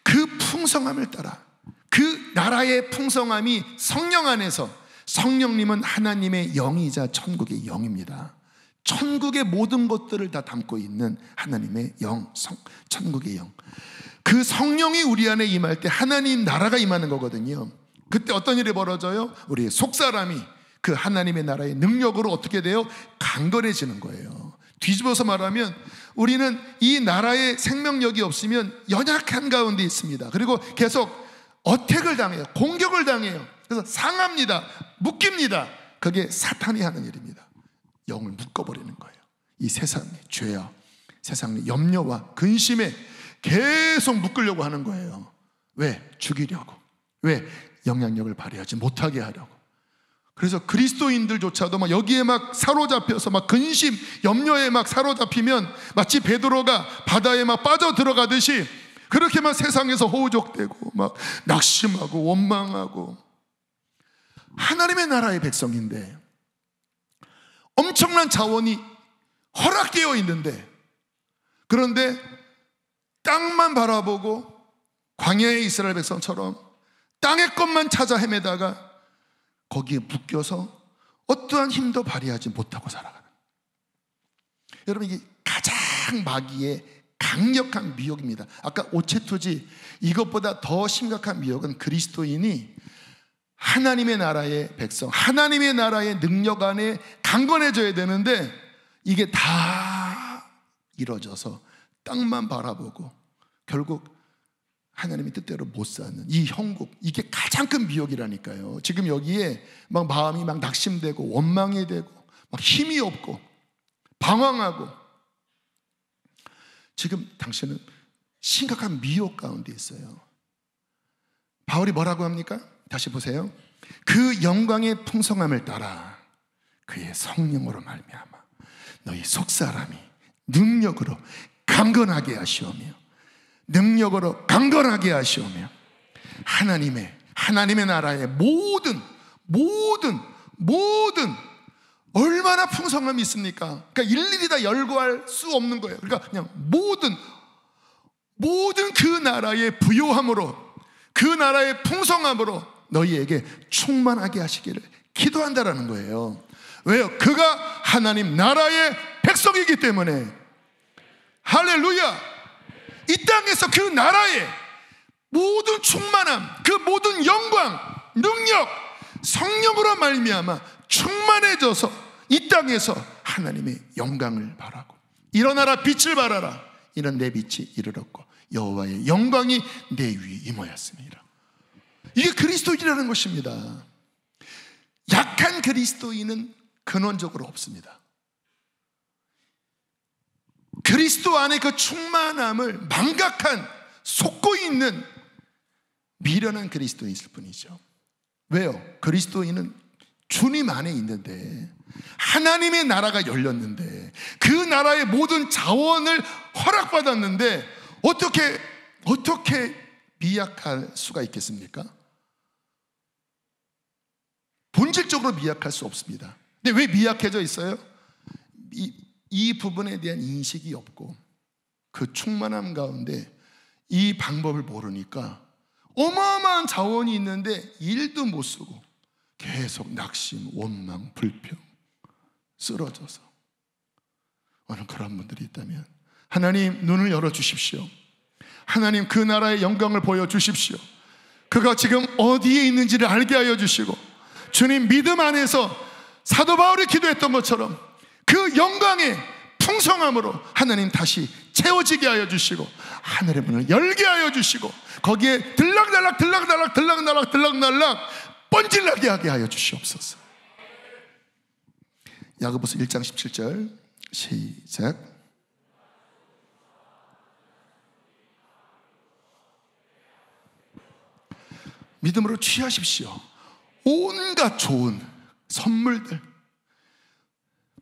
그 풍성함을 따라, 그 나라의 풍성함이 성령 안에서, 성령님은 하나님의 영이자 천국의 영입니다. 천국의 모든 것들을 다 담고 있는 하나님의 영, 천국의 영. 그 성령이 우리 안에 임할 때 하나님 나라가 임하는 거거든요. 그때 어떤 일이 벌어져요? 우리의 속사람이 그 하나님의 나라의 능력으로 어떻게 돼요? 강건해지는 거예요. 뒤집어서 말하면 우리는 이 나라의 생명력이 없으면 연약한 가운데 있습니다. 그리고 계속 어택을 당해요. 공격을 당해요. 그래서 상합니다. 묶입니다. 그게 사탄이 하는 일입니다. 영을 묶어버리는 거예요. 이 세상의 죄와 세상의 염려와 근심에 계속 묶으려고 하는 거예요. 왜? 죽이려고. 왜? 영향력을 발휘하지 못하게 하려고. 그래서 그리스도인들조차도 막 여기에 막 사로잡혀서 막 근심, 염려에 막 사로잡히면 마치 베드로가 바다에 막 빠져 들어가듯이 그렇게 막 세상에서 호우적대고 막 낙심하고 원망하고. 하나님의 나라의 백성인데 엄청난 자원이 허락되어 있는데, 그런데 땅만 바라보고 광야의 이스라엘 백성처럼 땅의 것만 찾아 헤매다가 거기에 묶여서 어떠한 힘도 발휘하지 못하고 살아가는. 여러분, 이게 가장 마귀의 강력한 미혹입니다. 아까 오체토지, 이것보다 더 심각한 미혹은 그리스도인이 하나님의 나라의 백성, 하나님의 나라의 능력 안에 강건해져야 되는데 이게 다 이루어져서 땅만 바라보고 결국 하나님의 뜻대로 못 사는 이 형국, 이게 가장 큰 미혹이라니까요. 지금 여기에 막 마음이 막 낙심되고 원망이 되고 막 힘이 없고 방황하고, 지금 당신은 심각한 미혹 가운데 있어요. 바울이 뭐라고 합니까? 다시 보세요. 그 영광의 풍성함을 따라 그의 성령으로 말미암아 너희 속사람이 능력으로 강건하게 하시오며, 능력으로 강건하게 하시오며, 하나님의 나라의 모든 얼마나 풍성함이 있습니까? 그러니까 일일이 다 열거할 수 없는 거예요. 그러니까 그냥 모든 그 나라의 부요함으로, 그 나라의 풍성함으로 너희에게 충만하게 하시기를 기도한다라는 거예요. 왜요? 그가 하나님 나라의 백성이기 때문에. 할렐루야! 이 땅에서 그 나라의 모든 충만함, 그 모든 영광, 능력, 성령으로 말미암아 충만해져서 이 땅에서 하나님의 영광을 바라고, 일어나라 빛을 발하라, 이는 내 빛이 이르렀고 여호와의 영광이 내 위에 임하였습니다. 이게 그리스도인이라는 것입니다. 약한 그리스도인은 근원적으로 없습니다. 그리스도 안에 그 충만함을 망각한, 속고 있는 미련한 그리스도인이 있을 뿐이죠. 왜요? 그리스도인은 주님 안에 있는데, 하나님의 나라가 열렸는데, 그 나라의 모든 자원을 허락받았는데 어떻게 미약할 수가 있겠습니까? 본질적으로 미약할 수 없습니다. 근데 왜 미약해져 있어요? 이 부분에 대한 인식이 없고 그 충만함 가운데 이 방법을 모르니까 어마어마한 자원이 있는데 일도 못 쓰고 계속 낙심, 원망, 불평, 쓰러져서. 오늘 그런 분들이 있다면 하나님 눈을 열어주십시오. 하나님 그 나라의 영광을 보여주십시오. 그가 지금 어디에 있는지를 알게 하여 주시고, 주님 믿음 안에서 사도 바울이 기도했던 것처럼 그 영광의 풍성함으로 하나님 다시 채워지게 하여 주시고, 하늘의 문을 열게 하여 주시고, 거기에 들락날락 번질나게 하게 하여 주시옵소서. 야고보서 1장 17절 시작. 믿음으로 취하십시오. 온갖 좋은 선물들,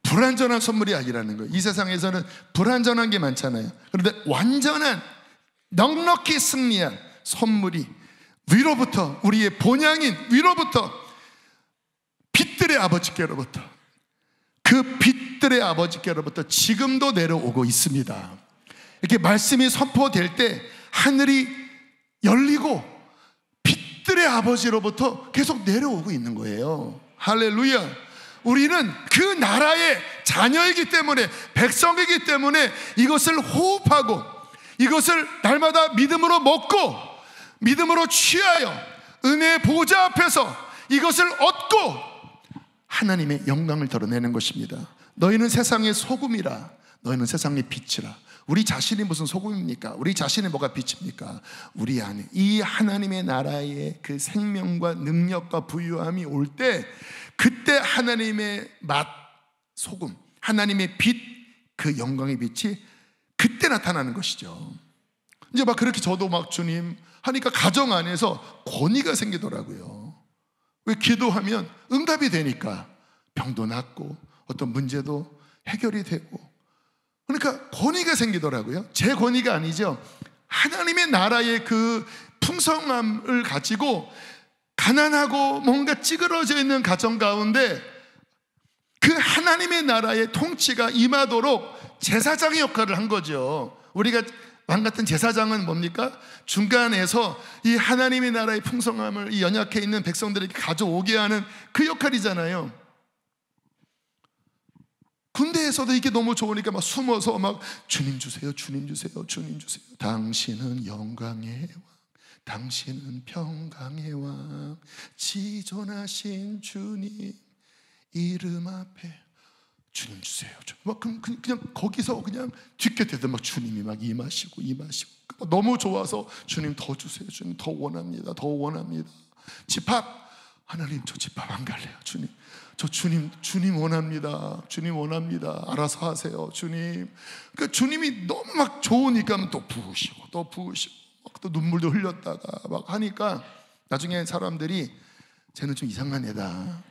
불완전한 선물이 아니라는 거예요. 이 세상에서는 불완전한 게 많잖아요. 그런데 완전한, 넉넉히 승리한 선물이 위로부터, 우리의 본향인 위로부터, 빛들의 아버지께로부터, 그 빛들의 아버지께로부터 지금도 내려오고 있습니다. 이렇게 말씀이 선포될 때 하늘이 열리고 빛들의 아버지로부터 계속 내려오고 있는 거예요. 할렐루야. 우리는 그 나라의 자녀이기 때문에, 백성이기 때문에 이것을 호흡하고, 이것을 날마다 믿음으로 먹고, 믿음으로 취하여 은혜의 보좌 앞에서 이것을 얻고 하나님의 영광을 드러내는 것입니다. 너희는 세상의 소금이라, 너희는 세상의 빛이라. 우리 자신이 무슨 소금입니까? 우리 자신이 뭐가 빛입니까? 우리 안에 이 하나님의 나라의 그 생명과 능력과 부유함이 올 때, 그때 하나님의 맛, 소금, 하나님의 빛, 그 영광의 빛이 그때 나타나는 것이죠. 이제 막 그렇게 저도 막 주님, 하니까 가정 안에서 권위가 생기더라고요. 왜? 기도하면 응답이 되니까 병도 낫고 어떤 문제도 해결이 되고, 그러니까 권위가 생기더라고요. 제 권위가 아니죠. 하나님의 나라의 그 풍성함을 가지고 가난하고 뭔가 찌그러져 있는 가정 가운데 그 하나님의 나라의 통치가 임하도록 제사장의 역할을 한 거죠. 우리가 왕 같은 제사장은 뭡니까? 중간에서 이 하나님의 나라의 풍성함을 이 연약해 있는 백성들에게 가져오게 하는 그 역할이잖아요. 군대에서도 이게 너무 좋으니까 막 숨어서 막 주님 주세요, 주님 주세요, 주님 주세요. 당신은 영광의 왕, 당신은 평강의 왕, 지존하신 주님 이름 앞에 주님 주세요. 막 그냥 거기서 그냥 뒷곁에도 막 주님이 막 임하시고 너무 좋아서 주님 더 주세요. 주님 더 원합니다. 더 원합니다. 집합, 하나님 저 집합 안 갈래요. 주님 저 주님 원합니다. 주님 원합니다. 알아서 하세요. 주님. 그러니까 주님이 너무 막 좋으니까 또 부으시고 또 부으시고 또 눈물도 흘렸다가 막 하니까 나중에 사람들이 쟤는 좀 이상한 애다.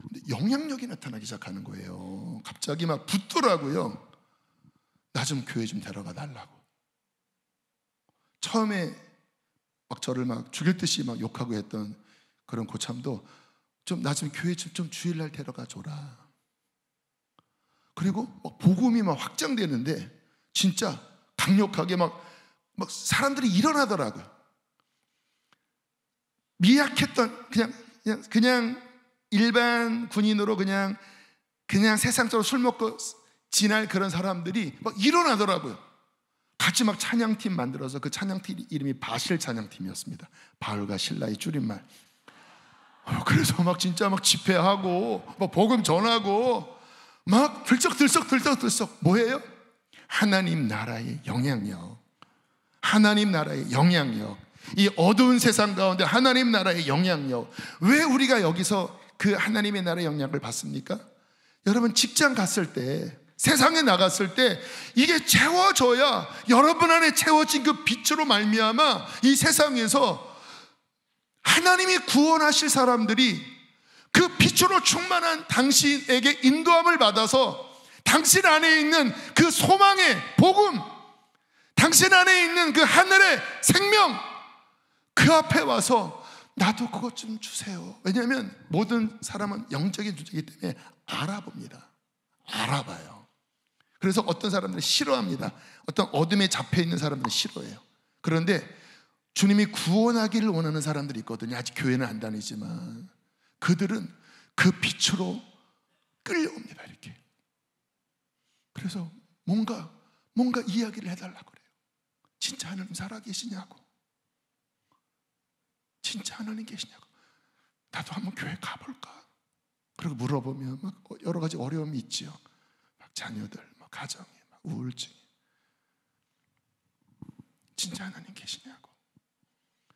근데 영향력이 나타나기 시작하는 거예요. 갑자기 막 붙더라고요. 나 좀 교회 좀 데려가 달라고. 처음에 막 저를 막 죽일 듯이 막 욕하고 했던 그런 고참도 좀 나 좀 교회 좀 주일날 데려가 줘라. 그리고 막 복음이 막 확장되는데 진짜 강력하게 막 사람들이 일어나더라고요. 미약했던 그냥 일반 군인으로 그냥 세상적으로 술 먹고 지날 그런 사람들이 막 일어나더라고요. 같이 막 찬양팀 만들어서 그 찬양팀 이름이 바실 찬양팀이었습니다. 바울과 신라의 줄임말. 그래서 막 진짜 막 집회하고 막 복음 전하고 막 들썩들썩 뭐예요? 하나님 나라의 영향력. 하나님 나라의 영향력. 이 어두운 세상 가운데 하나님 나라의 영향력. 왜 우리가 여기서 그 하나님의 나라의 영향을 받습니까? 여러분 직장 갔을 때, 세상에 나갔을 때 이게 채워져야 여러분 안에 채워진 그 빛으로 말미암아 이 세상에서 하나님이 구원하실 사람들이 그 빛으로 충만한 당신에게 인도함을 받아서 당신 안에 있는 그 소망의 복음, 당신 안에 있는 그 하늘의 생명, 그 앞에 와서 나도 그것 좀 주세요. 왜냐하면 모든 사람은 영적인 존재이기 때문에 알아봅니다. 알아봐요. 그래서 어떤 사람들은 싫어합니다. 어떤 어둠에 잡혀있는 사람들은 싫어해요. 그런데 주님이 구원하기를 원하는 사람들이 있거든요. 아직 교회는 안 다니지만 그들은 그 빛으로 끌려옵니다. 이렇게. 그래서 뭔가 이야기를 해달라고 그래요. 진짜 하나님 살아계시냐고, 진짜 하나님 계시냐고, 나도 한번 교회 가볼까? 그리고 물어보면 막 여러 가지 어려움이 있지요. 막 자녀들, 막 가정이, 막 우울증이. 진짜 하나님 계시냐고.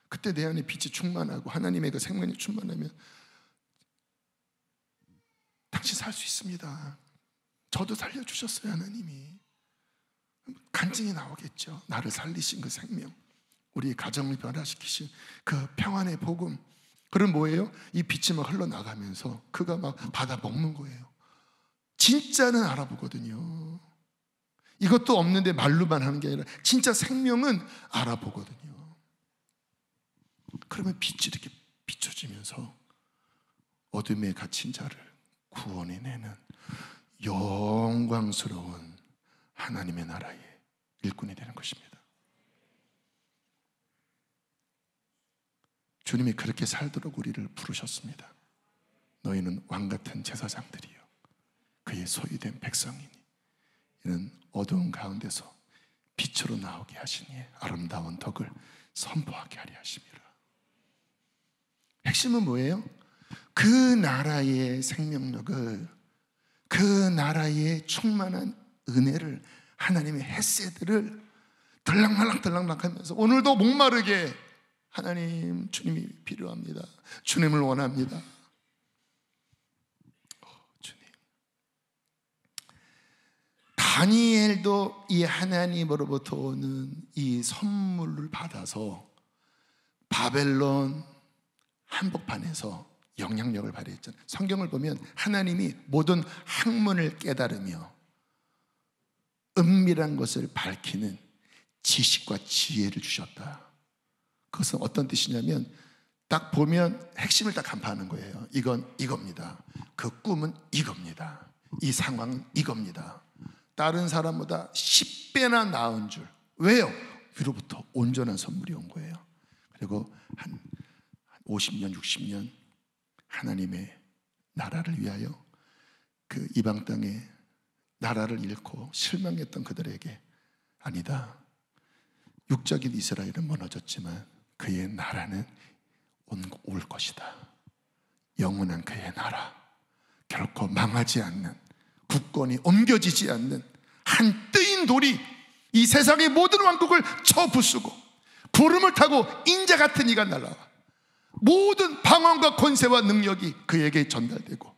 그때 내 안에 빛이 충만하고 하나님의 그 생명이 충만하면 당신 살 수 있습니다. 저도 살려주셨어요. 하나님이. 간증이 나오겠죠. 나를 살리신 그 생명, 우리 가정을 변화시키신 그 평안의 복음. 그럼 뭐예요? 이 빛이 막 흘러나가면서 그가 막 받아 먹는 거예요. 진짜는 알아보거든요. 이것도 없는데 말로만 하는 게 아니라 진짜 생명은 알아보거든요. 그러면 빛이 이렇게 비춰지면서 어둠에 갇힌 자를 구원해내는 영광스러운 하나님의 나라의 일꾼이 되는 것입니다. 주님이 그렇게 살도록 우리를 부르셨습니다. 너희는 왕같은 제사장들이요, 그의 소유된 백성이니 이는 어두운 가운데서 빛으로 나오게 하시니 아름다운 덕을 선포하게 하려 하심이라. 핵심은 뭐예요? 그 나라의 생명력을, 그 나라의 충만한 은혜를, 하나님의 헤세드를 들락말락 하면서 오늘도 목마르게 하나님, 주님이 필요합니다. 주님을 원합니다. 다 다니엘도 이 하나님으로부터 오는 이 선물을 받아서 바벨론 한복판에서 영향력을 발휘했잖아요. 성경을 보면 하나님이 모든 학문을 깨달으며 은밀한 것을 밝히는 지식과 지혜를 주셨다. 그것은 어떤 뜻이냐면 딱 보면 핵심을 딱 간파하는 거예요. 이건 이겁니다. 그 꿈은 이겁니다. 이 상황은 이겁니다. 다른 사람보다 10배나 나은 줄. 왜요? 위로부터 온전한 선물이 온 거예요. 그리고 한 50년, 60년 하나님의 나라를 위하여 그 이방 땅에 나라를 잃고 실망했던 그들에게 아니다. 육적인 이스라엘은 무너졌지만 그의 나라는 올 것이다. 영원한 그의 나라, 결코 망하지 않는, 국권이 옮겨지지 않는 한 뜨인 돌이 이 세상의 모든 왕국을 쳐부수고 구름을 타고 인자 같은 이가 날아와 모든 방언과 권세와 능력이 그에게 전달되고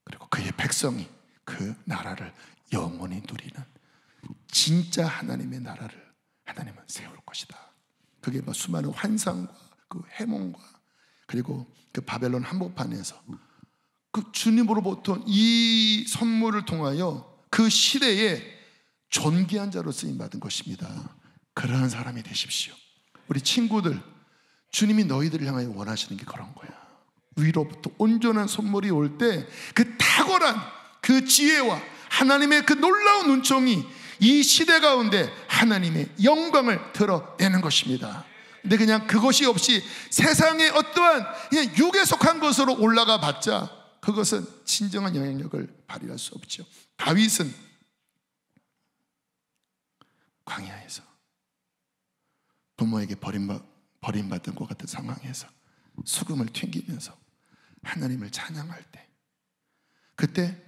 그리고 그의 백성이 그 나라를 영원히 누리는 진짜 하나님의 나라를 하나님은 세울 것이다. 그게 뭐 수많은 환상과 그 해몽과 그리고 그 바벨론 한복판에서 그 주님으로부터 이 선물을 통하여 그 시대에 존귀한 자로 쓰임받은 것입니다. 그러한 사람이 되십시오. 우리 친구들, 주님이 너희들을 향하여 원하시는 게 그런 거야. 위로부터 온전한 선물이 올 때 그 탁월한 그 지혜와 하나님의 그 놀라운 눈총이 이 시대 가운데 하나님의 영광을 드러내는 것입니다. 근데 그냥 그것이 없이 세상의 어떠한 그냥 육에 속한 것으로 올라가 봤자 그것은 진정한 영향력을 발휘할 수 없죠. 다윗은 광야에서 부모에게 버림받은 것 같은 상황에서 수금을 튕기면서 하나님을 찬양할 때 그때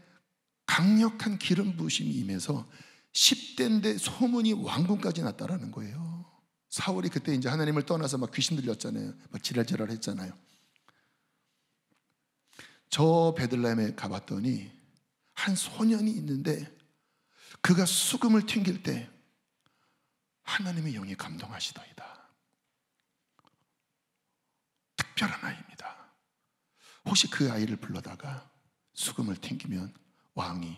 강력한 기름 부으심이 임해서 10대인데 소문이 왕궁까지 났다라는 거예요. 사울이 그때 이제 하나님을 떠나서 막 귀신 들렸잖아요. 막 지랄지랄 했잖아요. 저 베들레헴에 가봤더니 한 소년이 있는데 그가 수금을 튕길 때 하나님의 영이 감동하시더이다. 특별한 아이입니다. 혹시 그 아이를 불러다가 수금을 튕기면 왕이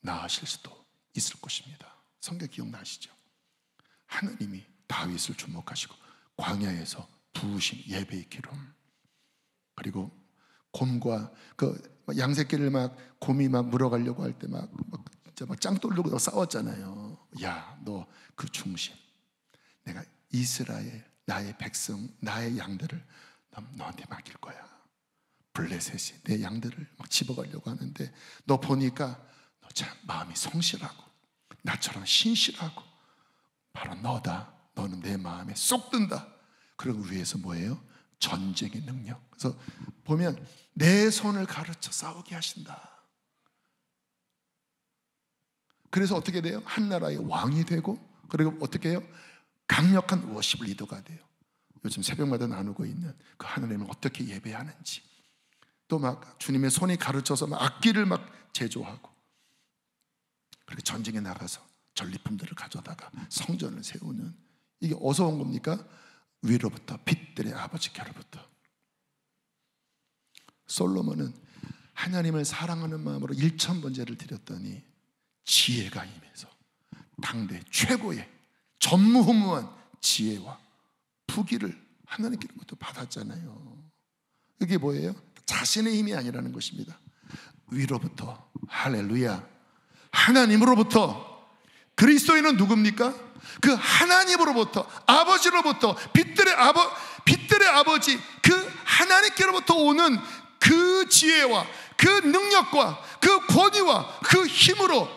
나으실 수도 있을 것입니다. 성경 기억나시죠? 하나님이 다윗을 주목하시고 광야에서 부으신 예배의 기름, 그리고 곰과 그 양새끼를 막 곰이 막 물어가려고 할 때 막 짱 돌리고 싸웠잖아요. 야, 너 그 중심, 내가 이스라엘 나의 백성 나의 양들을 너한테 맡길 거야. 블레셋이 내 양들을 막 집어가려고 하는데 너 보니까 너 참 마음이 성실하고 나처럼 신실하고 바로 너다. 너는 내 마음에 쏙 든다. 그리고 위에서 뭐예요? 전쟁의 능력. 그래서 보면 내 손을 가르쳐 싸우게 하신다. 그래서 어떻게 돼요? 한 나라의 왕이 되고 그리고 어떻게 해요? 강력한 워십 리더가 돼요. 요즘 새벽마다 나누고 있는 그 하나님을 어떻게 예배하는지, 또 막 주님의 손이 가르쳐서 막 악기를 막 제조하고 그리고 전쟁에 나가서 전리품들을 가져다가 성전을 세우는, 이게 어디서 온 겁니까? 위로부터, 빛들의 아버지께로부터. 솔로몬은 하나님을 사랑하는 마음으로 1000번제를 드렸더니 지혜가 임해서 당대 최고의 전무후무한 지혜와 부귀를 하나님께로부터 받았잖아요. 이게 뭐예요? 자신의 힘이 아니라는 것입니다. 위로부터, 할렐루야, 하나님으로부터. 그리스도인은 누굽니까? 그 하나님으로부터, 아버지로부터, 빛들의 아버지, 그 하나님께로부터 오는 그 지혜와 그 능력과 그 권위와 그 힘으로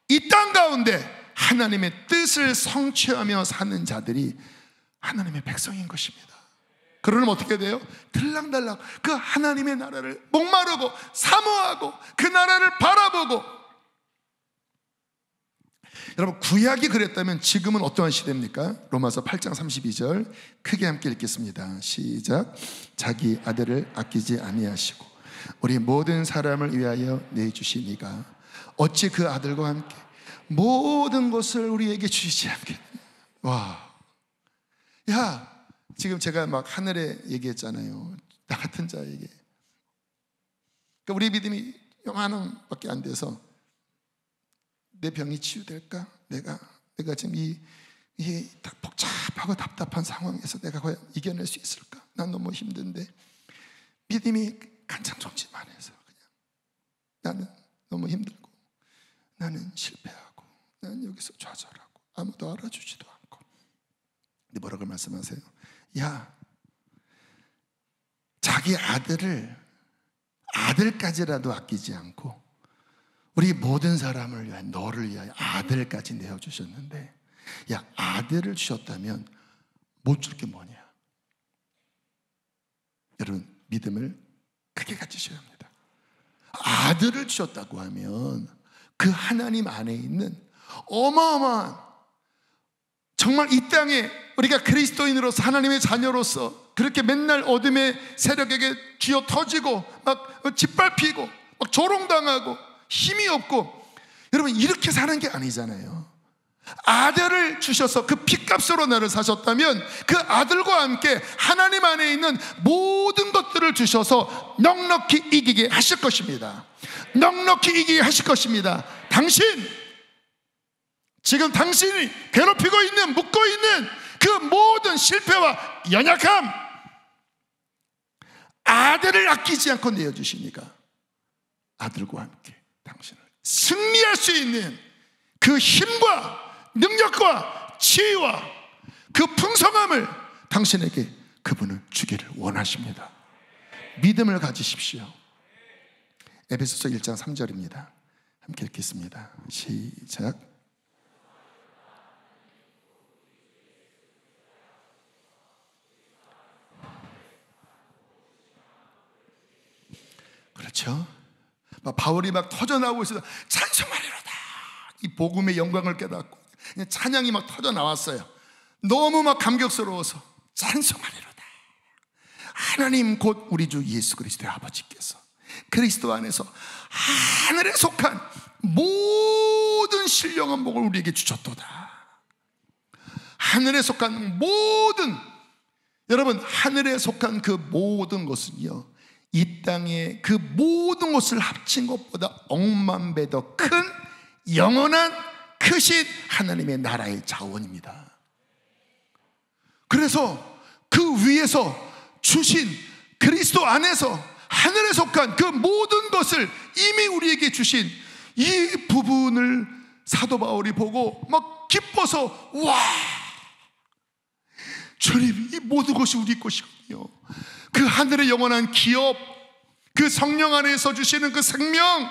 이 땅 가운데 하나님의 뜻을 성취하며 사는 자들이 하나님의 백성인 것입니다. 그러면 어떻게 돼요? 들락달락 그 하나님의 나라를 목마르고 사모하고 그 나라를 바라보고. 여러분, 구약이 그랬다면 지금은 어떠한 시대입니까? 로마서 8장 32절 크게 함께 읽겠습니다. 시작. 자기 아들을 아끼지 아니하시고 우리 모든 사람을 위하여 내주시니가 어찌 그 아들과 함께 모든 것을 우리에게 주시지 않겠느냐. 와, 야, 지금 제가 막 하늘에 얘기했잖아요. 나 같은 자에게. 그러니까 우리 믿음이 요만큼밖에 안 돼서 내 병이 치유될까? 내가 지금 이 복잡하고 답답한 상황에서 내가 과연 이겨낼 수 있을까? 난 너무 힘든데 믿음이 간장종지만 해서 그냥 나는 너무 힘들고 나는 실패하고 나는 여기서 좌절하고 아무도 알아주지도 않고. 근데 뭐라고 말씀하세요? 야, 자기 아들까지라도 아끼지 않고 우리 모든 사람을 위하여 너를 위하여 아들까지 내어주셨는데, 야, 아들을 주셨다면 못 줄 게 뭐냐? 여러분, 믿음을 크게 가지셔야 합니다. 아들을 주셨다고 하면 그 하나님 안에 있는 어마어마한, 정말 이 땅에 우리가 그리스도인으로서 하나님의 자녀로서 그렇게 맨날 어둠의 세력에게 쥐어 터지고 막 짓밟히고 막 조롱당하고 힘이 없고, 여러분 이렇게 사는 게 아니잖아요. 아들을 주셔서 그 핏값으로 나를 사셨다면 그 아들과 함께 하나님 안에 있는 모든 것들을 주셔서 넉넉히 이기게 하실 것입니다. 넉넉히 이기게 하실 것입니다. 지금 당신이 괴롭히고 있는, 묶고 있는 그 모든 실패와 연약함, 아들을 아끼지 않고 내어주시니까 아들과 함께 당신을 승리할 수 있는 그 힘과 능력과 지혜와 그 풍성함을 당신에게 그분은 주기를 원하십니다. 믿음을 가지십시오. 에베소서 1장 3절입니다. 함께 읽겠습니다. 시작. 그렇죠? 바울이 막 터져나오고 있어서 찬송하리로다, 이 복음의 영광을 깨닫고 찬양이 막 터져 나왔어요. 너무 막 감격스러워서 찬송하리로다. 하나님 곧 우리 주 예수 그리스도의 아버지께서 그리스도 안에서 하늘에 속한 모든 신령한 복을 우리에게 주셨도다. 하늘에 속한 모든, 여러분 하늘에 속한 그 모든 것은요, 이 땅의 그 모든 것을 합친 것보다 억만 배 더 큰 영원한 크신 하나님의 나라의 자원입니다. 그래서 그 위에서 주신 그리스도 안에서 하늘에 속한 그 모든 것을 이미 우리에게 주신 이 부분을 사도 바울이 보고 막 기뻐서, 와, 주님, 이 모든 것이 우리 것이군요. 그 하늘의 영원한 기업, 그 성령 안에서 주시는 그 생명,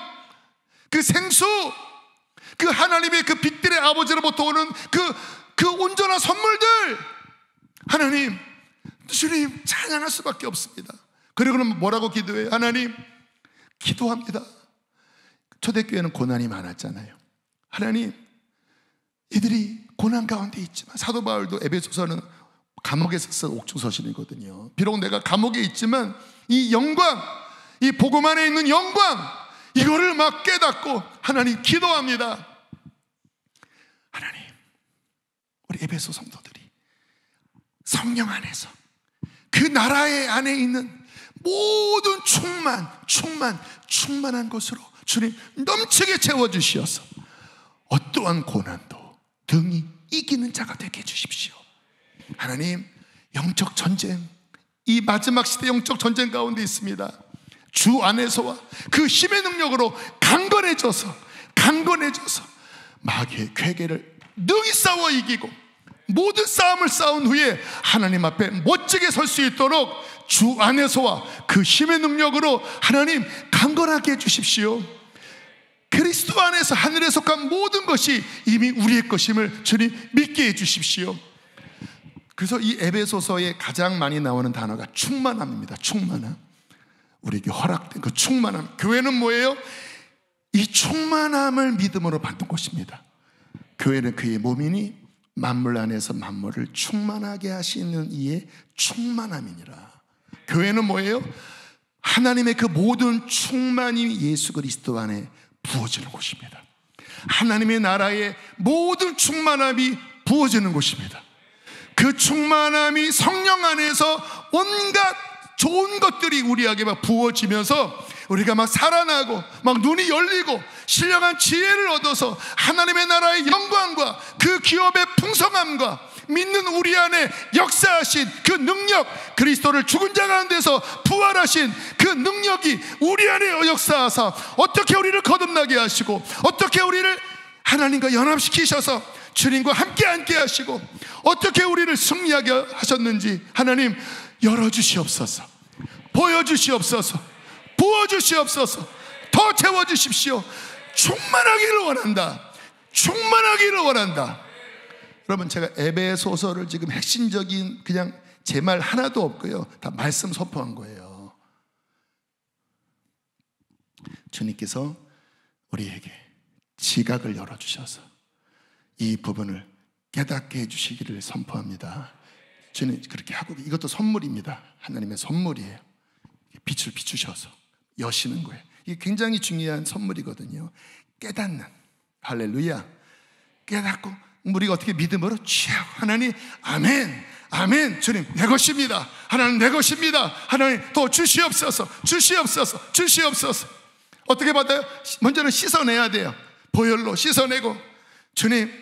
그 생수, 그 하나님의 그 빛들의 아버지로부터 오는 그 온전한 선물들, 하나님, 주님 찬양할 수밖에 없습니다. 그리고는 뭐라고 기도해요? 하나님, 기도합니다. 초대교회는 고난이 많았잖아요. 하나님, 이들이 고난 가운데 있지만, 사도 바울도 에베소서는 감옥에서 쓴 옥중서신이거든요. 비록 내가 감옥에 있지만 이 영광, 이 복음 안에 있는 영광, 이거를 막 깨닫고 하나님 기도합니다. 하나님, 우리 에베소 성도들이 성령 안에서 그 나라의 안에 있는 모든 충만한 것으로 주님 넘치게 채워주시어서 어떠한 고난도 등이 이기는 자가 되게 해주십시오. 하나님, 영적 전쟁, 이 마지막 시대 영적 전쟁 가운데 있습니다. 주 안에서와 그 힘의 능력으로 강건해져서 마귀의 괴계를 능히 싸워 이기고 모든 싸움을 싸운 후에 하나님 앞에 멋지게 설 수 있도록 주 안에서와 그 힘의 능력으로 하나님 강건하게 해주십시오. 그리스도 안에서 하늘에 속한 모든 것이 이미 우리의 것임을 주님 믿게 해주십시오. 그래서 이 에베소서에 가장 많이 나오는 단어가 충만함입니다. 충만함. 우리에게 허락된 그 충만함. 교회는 뭐예요? 이 충만함을 믿음으로 받는 것입니다. 교회는 그의 몸이니 만물 안에서 만물을 충만하게 하시는 이의 충만함이니라. 교회는 뭐예요? 하나님의 그 모든 충만이 예수 그리스도 안에 부어지는 곳입니다. 하나님의 나라의 모든 충만함이 부어지는 곳입니다. 그 충만함이 성령 안에서 온갖 좋은 것들이 우리에게 막 부어지면서 우리가 막 살아나고 막 눈이 열리고 신령한 지혜를 얻어서 하나님의 나라의 영광과 그 기업의 풍성함과 믿는 우리 안에 역사하신 그 능력, 그리스도를 죽은 자 가운데서 부활하신 그 능력이 우리 안에 역사하사 어떻게 우리를 거듭나게 하시고 어떻게 우리를 하나님과 연합시키셔서 주님과 함께 앉게 하시고 어떻게 우리를 승리하게 하셨는지 하나님 열어주시옵소서, 보여주시옵소서, 부어주시옵소서, 더 채워주십시오. 충만하기를 원한다. 충만하기를 원한다. 여러분, 제가 에베소서를 지금 핵심적인 그냥 제 말 하나도 없고요, 다 말씀 선포한 거예요. 주님께서 우리에게 지각을 열어주셔서 이 부분을 깨닫게 해주시기를 선포합니다. 주님 그렇게 하고, 이것도 선물입니다. 하나님의 선물이에요. 빛을 비추셔서 여시는 거예요. 이게 굉장히 중요한 선물이거든요. 깨닫는, 할렐루야. 깨닫고 우리가 어떻게 믿음으로 취하고, 하나님 아멘, 아멘. 주님 내 것입니다. 하나님 내 것입니다. 하나님 더 주시옵소서, 주시옵소서, 주시옵소서. 어떻게 받아요? 먼저는 씻어내야 돼요. 보혈로 씻어내고, 주님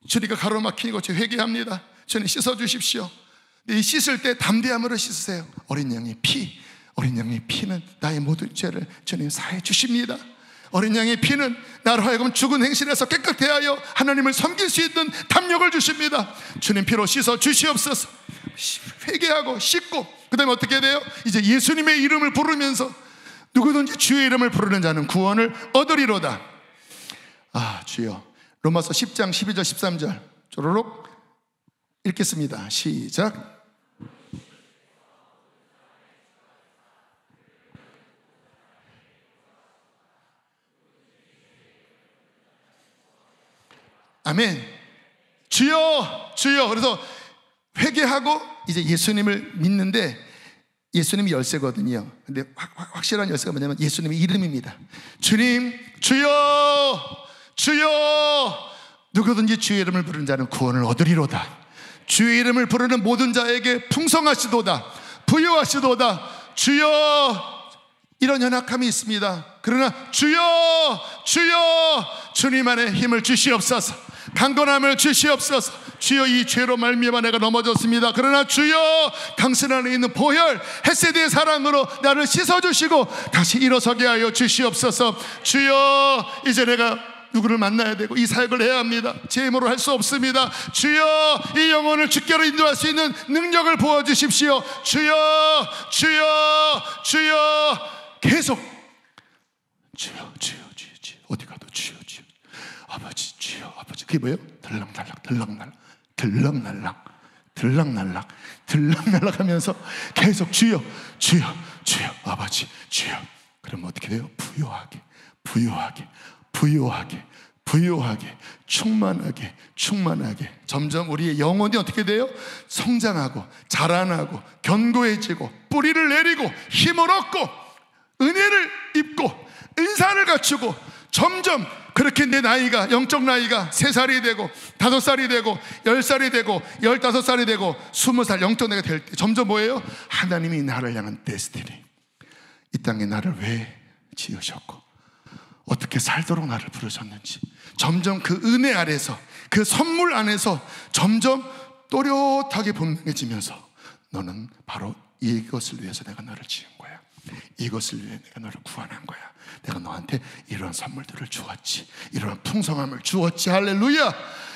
주리가 가로막히고 저 회개합니다. 주님 씻어주십시오. 이 씻을 때 담대함으로 씻으세요. 어린 양의 피, 어린 양의 피는 나의 모든 죄를 주님 사해 주십니다. 어린 양의 피는 나로 하여금 죽은 행실에서 깨끗게 하여 하나님을 섬길 수 있는 담력을 주십니다. 주님 피로 씻어 주시옵소서. 회개하고 씻고, 그 다음에 어떻게 돼요? 이제 예수님의 이름을 부르면서 누구든지 주의 이름을 부르는 자는 구원을 얻으리로다. 아, 주여. 로마서 10장 12절 13절 쪼로록 읽겠습니다. 시작. 아멘. 주여, 주여. 그래서 회개하고 이제 예수님을 믿는데, 예수님이 열쇠거든요. 근데 확실한 열쇠가 뭐냐면 예수님의 이름입니다. 주님, 주여, 주여. 누구든지 주의 이름을 부르는 자는 구원을 얻으리로다. 주의 이름을 부르는 모든 자에게 풍성하시도다, 부유하시도다. 주여. 이런 연약함이 있습니다. 그러나 주여, 주여. 주님 안에 힘을 주시옵소서, 강건함을 주시옵소서. 주여, 이 죄로 말미암아 내가 넘어졌습니다. 그러나 주여, 당신 안에 있는 보혈 헷세대의 사랑으로 나를 씻어주시고 다시 일어서게 하여 주시옵소서. 주여, 이제 내가 누구를 만나야 되고 이 사역을 해야 합니다. 제 힘으로 할 수 없습니다. 주여, 이 영혼을 주께로 인도할 수 있는 능력을 부어주십시오. 주여, 주여, 주여. 계속 주여, 주여, 주여, 주여. 어디 가도 주여, 주여. 아버지, 주여, 아버지. 그게 뭐예요? 들락날락, 들락날락, 들락날락, 들락날락, 들락날락 하면서 계속 주여, 주여, 주여, 아버지, 주여. 그러면 어떻게 돼요? 부유하게, 부유하게, 부유하게, 부유하게, 충만하게, 충만하게. 점점 우리의 영혼이 어떻게 돼요? 성장하고 자라나고 견고해지고 뿌리를 내리고 힘을 얻고 은혜를 입고 은사를 갖추고, 점점 그렇게 내 나이가, 영적 나이가 3살이 되고 5살이 되고 10살이 되고 15살이 되고 20살 영적 나이가 될 때 점점 뭐예요? 하나님이 나를 향한 데스티니, 이 땅에 나를 왜 지으셨고 어떻게 살도록 나를 부르셨는지, 점점 그 은혜 아래서, 그 선물 안에서 점점 또렷하게 분명해지면서, 너는 바로 이것을 위해서 내가 너를 지은 거야, 이것을 위해 내가 너를 구원한 거야, 내가 너한테 이런 선물들을 주었지, 이런 풍성함을 주었지, 할렐루야.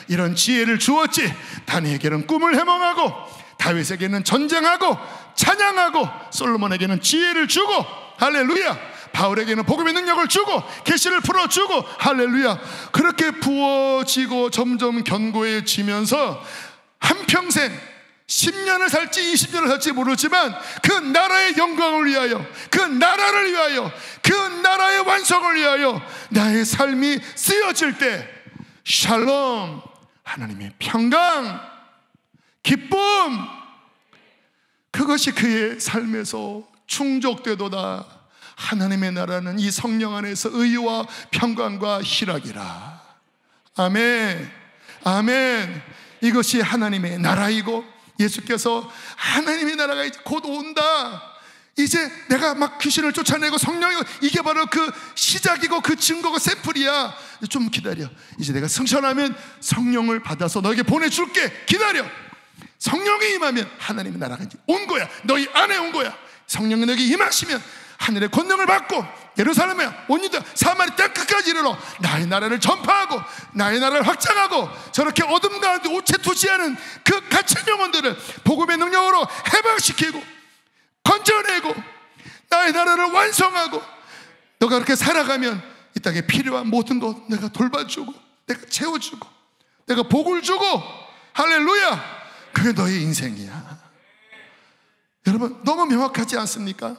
이런 지혜를 주었지. 다니엘에게는 꿈을 해몽하고, 다윗에게는 전쟁하고 찬양하고, 솔로몬에게는 지혜를 주고, 할렐루야. 바울에게는 복음의 능력을 주고 계시를 풀어주고, 할렐루야. 그렇게 부어지고 점점 견고해지면서 한평생 10년을 살지 20년을 살지 모르지만 그 나라의 영광을 위하여, 그 나라를 위하여, 그 나라의 완성을 위하여 나의 삶이 쓰여질 때 샬롬, 하나님의 평강, 기쁨, 그것이 그의 삶에서 충족되도다. 하나님의 나라는 이 성령 안에서 의와 평강과 희락이라. 아멘. 아멘. 이것이 하나님의 나라이고 예수께서 하나님의 나라가 이제 곧 온다, 이제 내가 막 귀신을 쫓아내고 성령이, 이게 바로 그 시작이고 그 증거고 샘플이야. 좀 기다려. 이제 내가 승천하면 성령을 받아서 너에게 보내줄게. 기다려. 성령이 임하면 하나님의 나라가 이제 온 거야. 너희 안에 온 거야. 성령이 너에게 임하시면 하늘의 권능을 받고 예루살렘에 온 유다 사마리 땅 끝까지 이르러 나의 나라를 전파하고 나의 나라를 확장하고, 저렇게 어둠 가운데 우체투지하는 그 갇힌 영혼들을 복음의 능력으로 해방시키고 건져내고 나의 나라를 완성하고, 너가 그렇게 살아가면 이 땅에 필요한 모든 것 내가 돌봐주고 내가 채워주고 내가 복을 주고, 할렐루야. 그게 너의 인생이야. 여러분, 너무 명확하지 않습니까?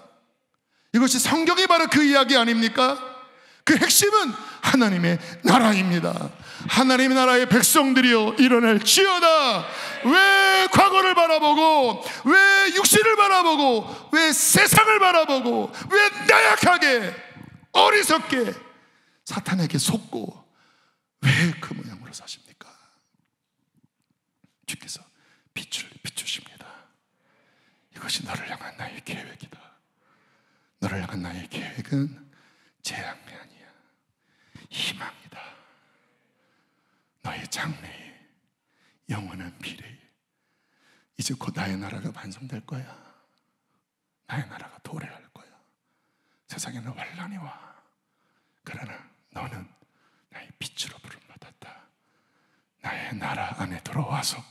이것이 성경이 바로 그 이야기 아닙니까? 그 핵심은 하나님의 나라입니다. 하나님의 나라의 백성들이여 일어날지어다. 왜 과거를 바라보고, 왜 육신을 바라보고, 왜 세상을 바라보고, 왜 나약하게 어리석게 사탄에게 속고 왜 그 모양으로 사십니까? 주께서 빛을 비추십니다. 이것이 너를 향한 나의 계획이다. 너를 향한 나의 계획은 재앙이 아니야, 희망이다. 너의 장래에, 영원한 미래에 이제 곧 나의 나라가 완성될 거야. 나의 나라가 도래할 거야. 세상에는 환란이 와. 그러나 너는 나의 빛으로 부름받았다. 나의 나라 안에 들어와서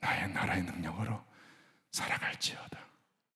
나의 나라의 능력으로 살아갈지어다.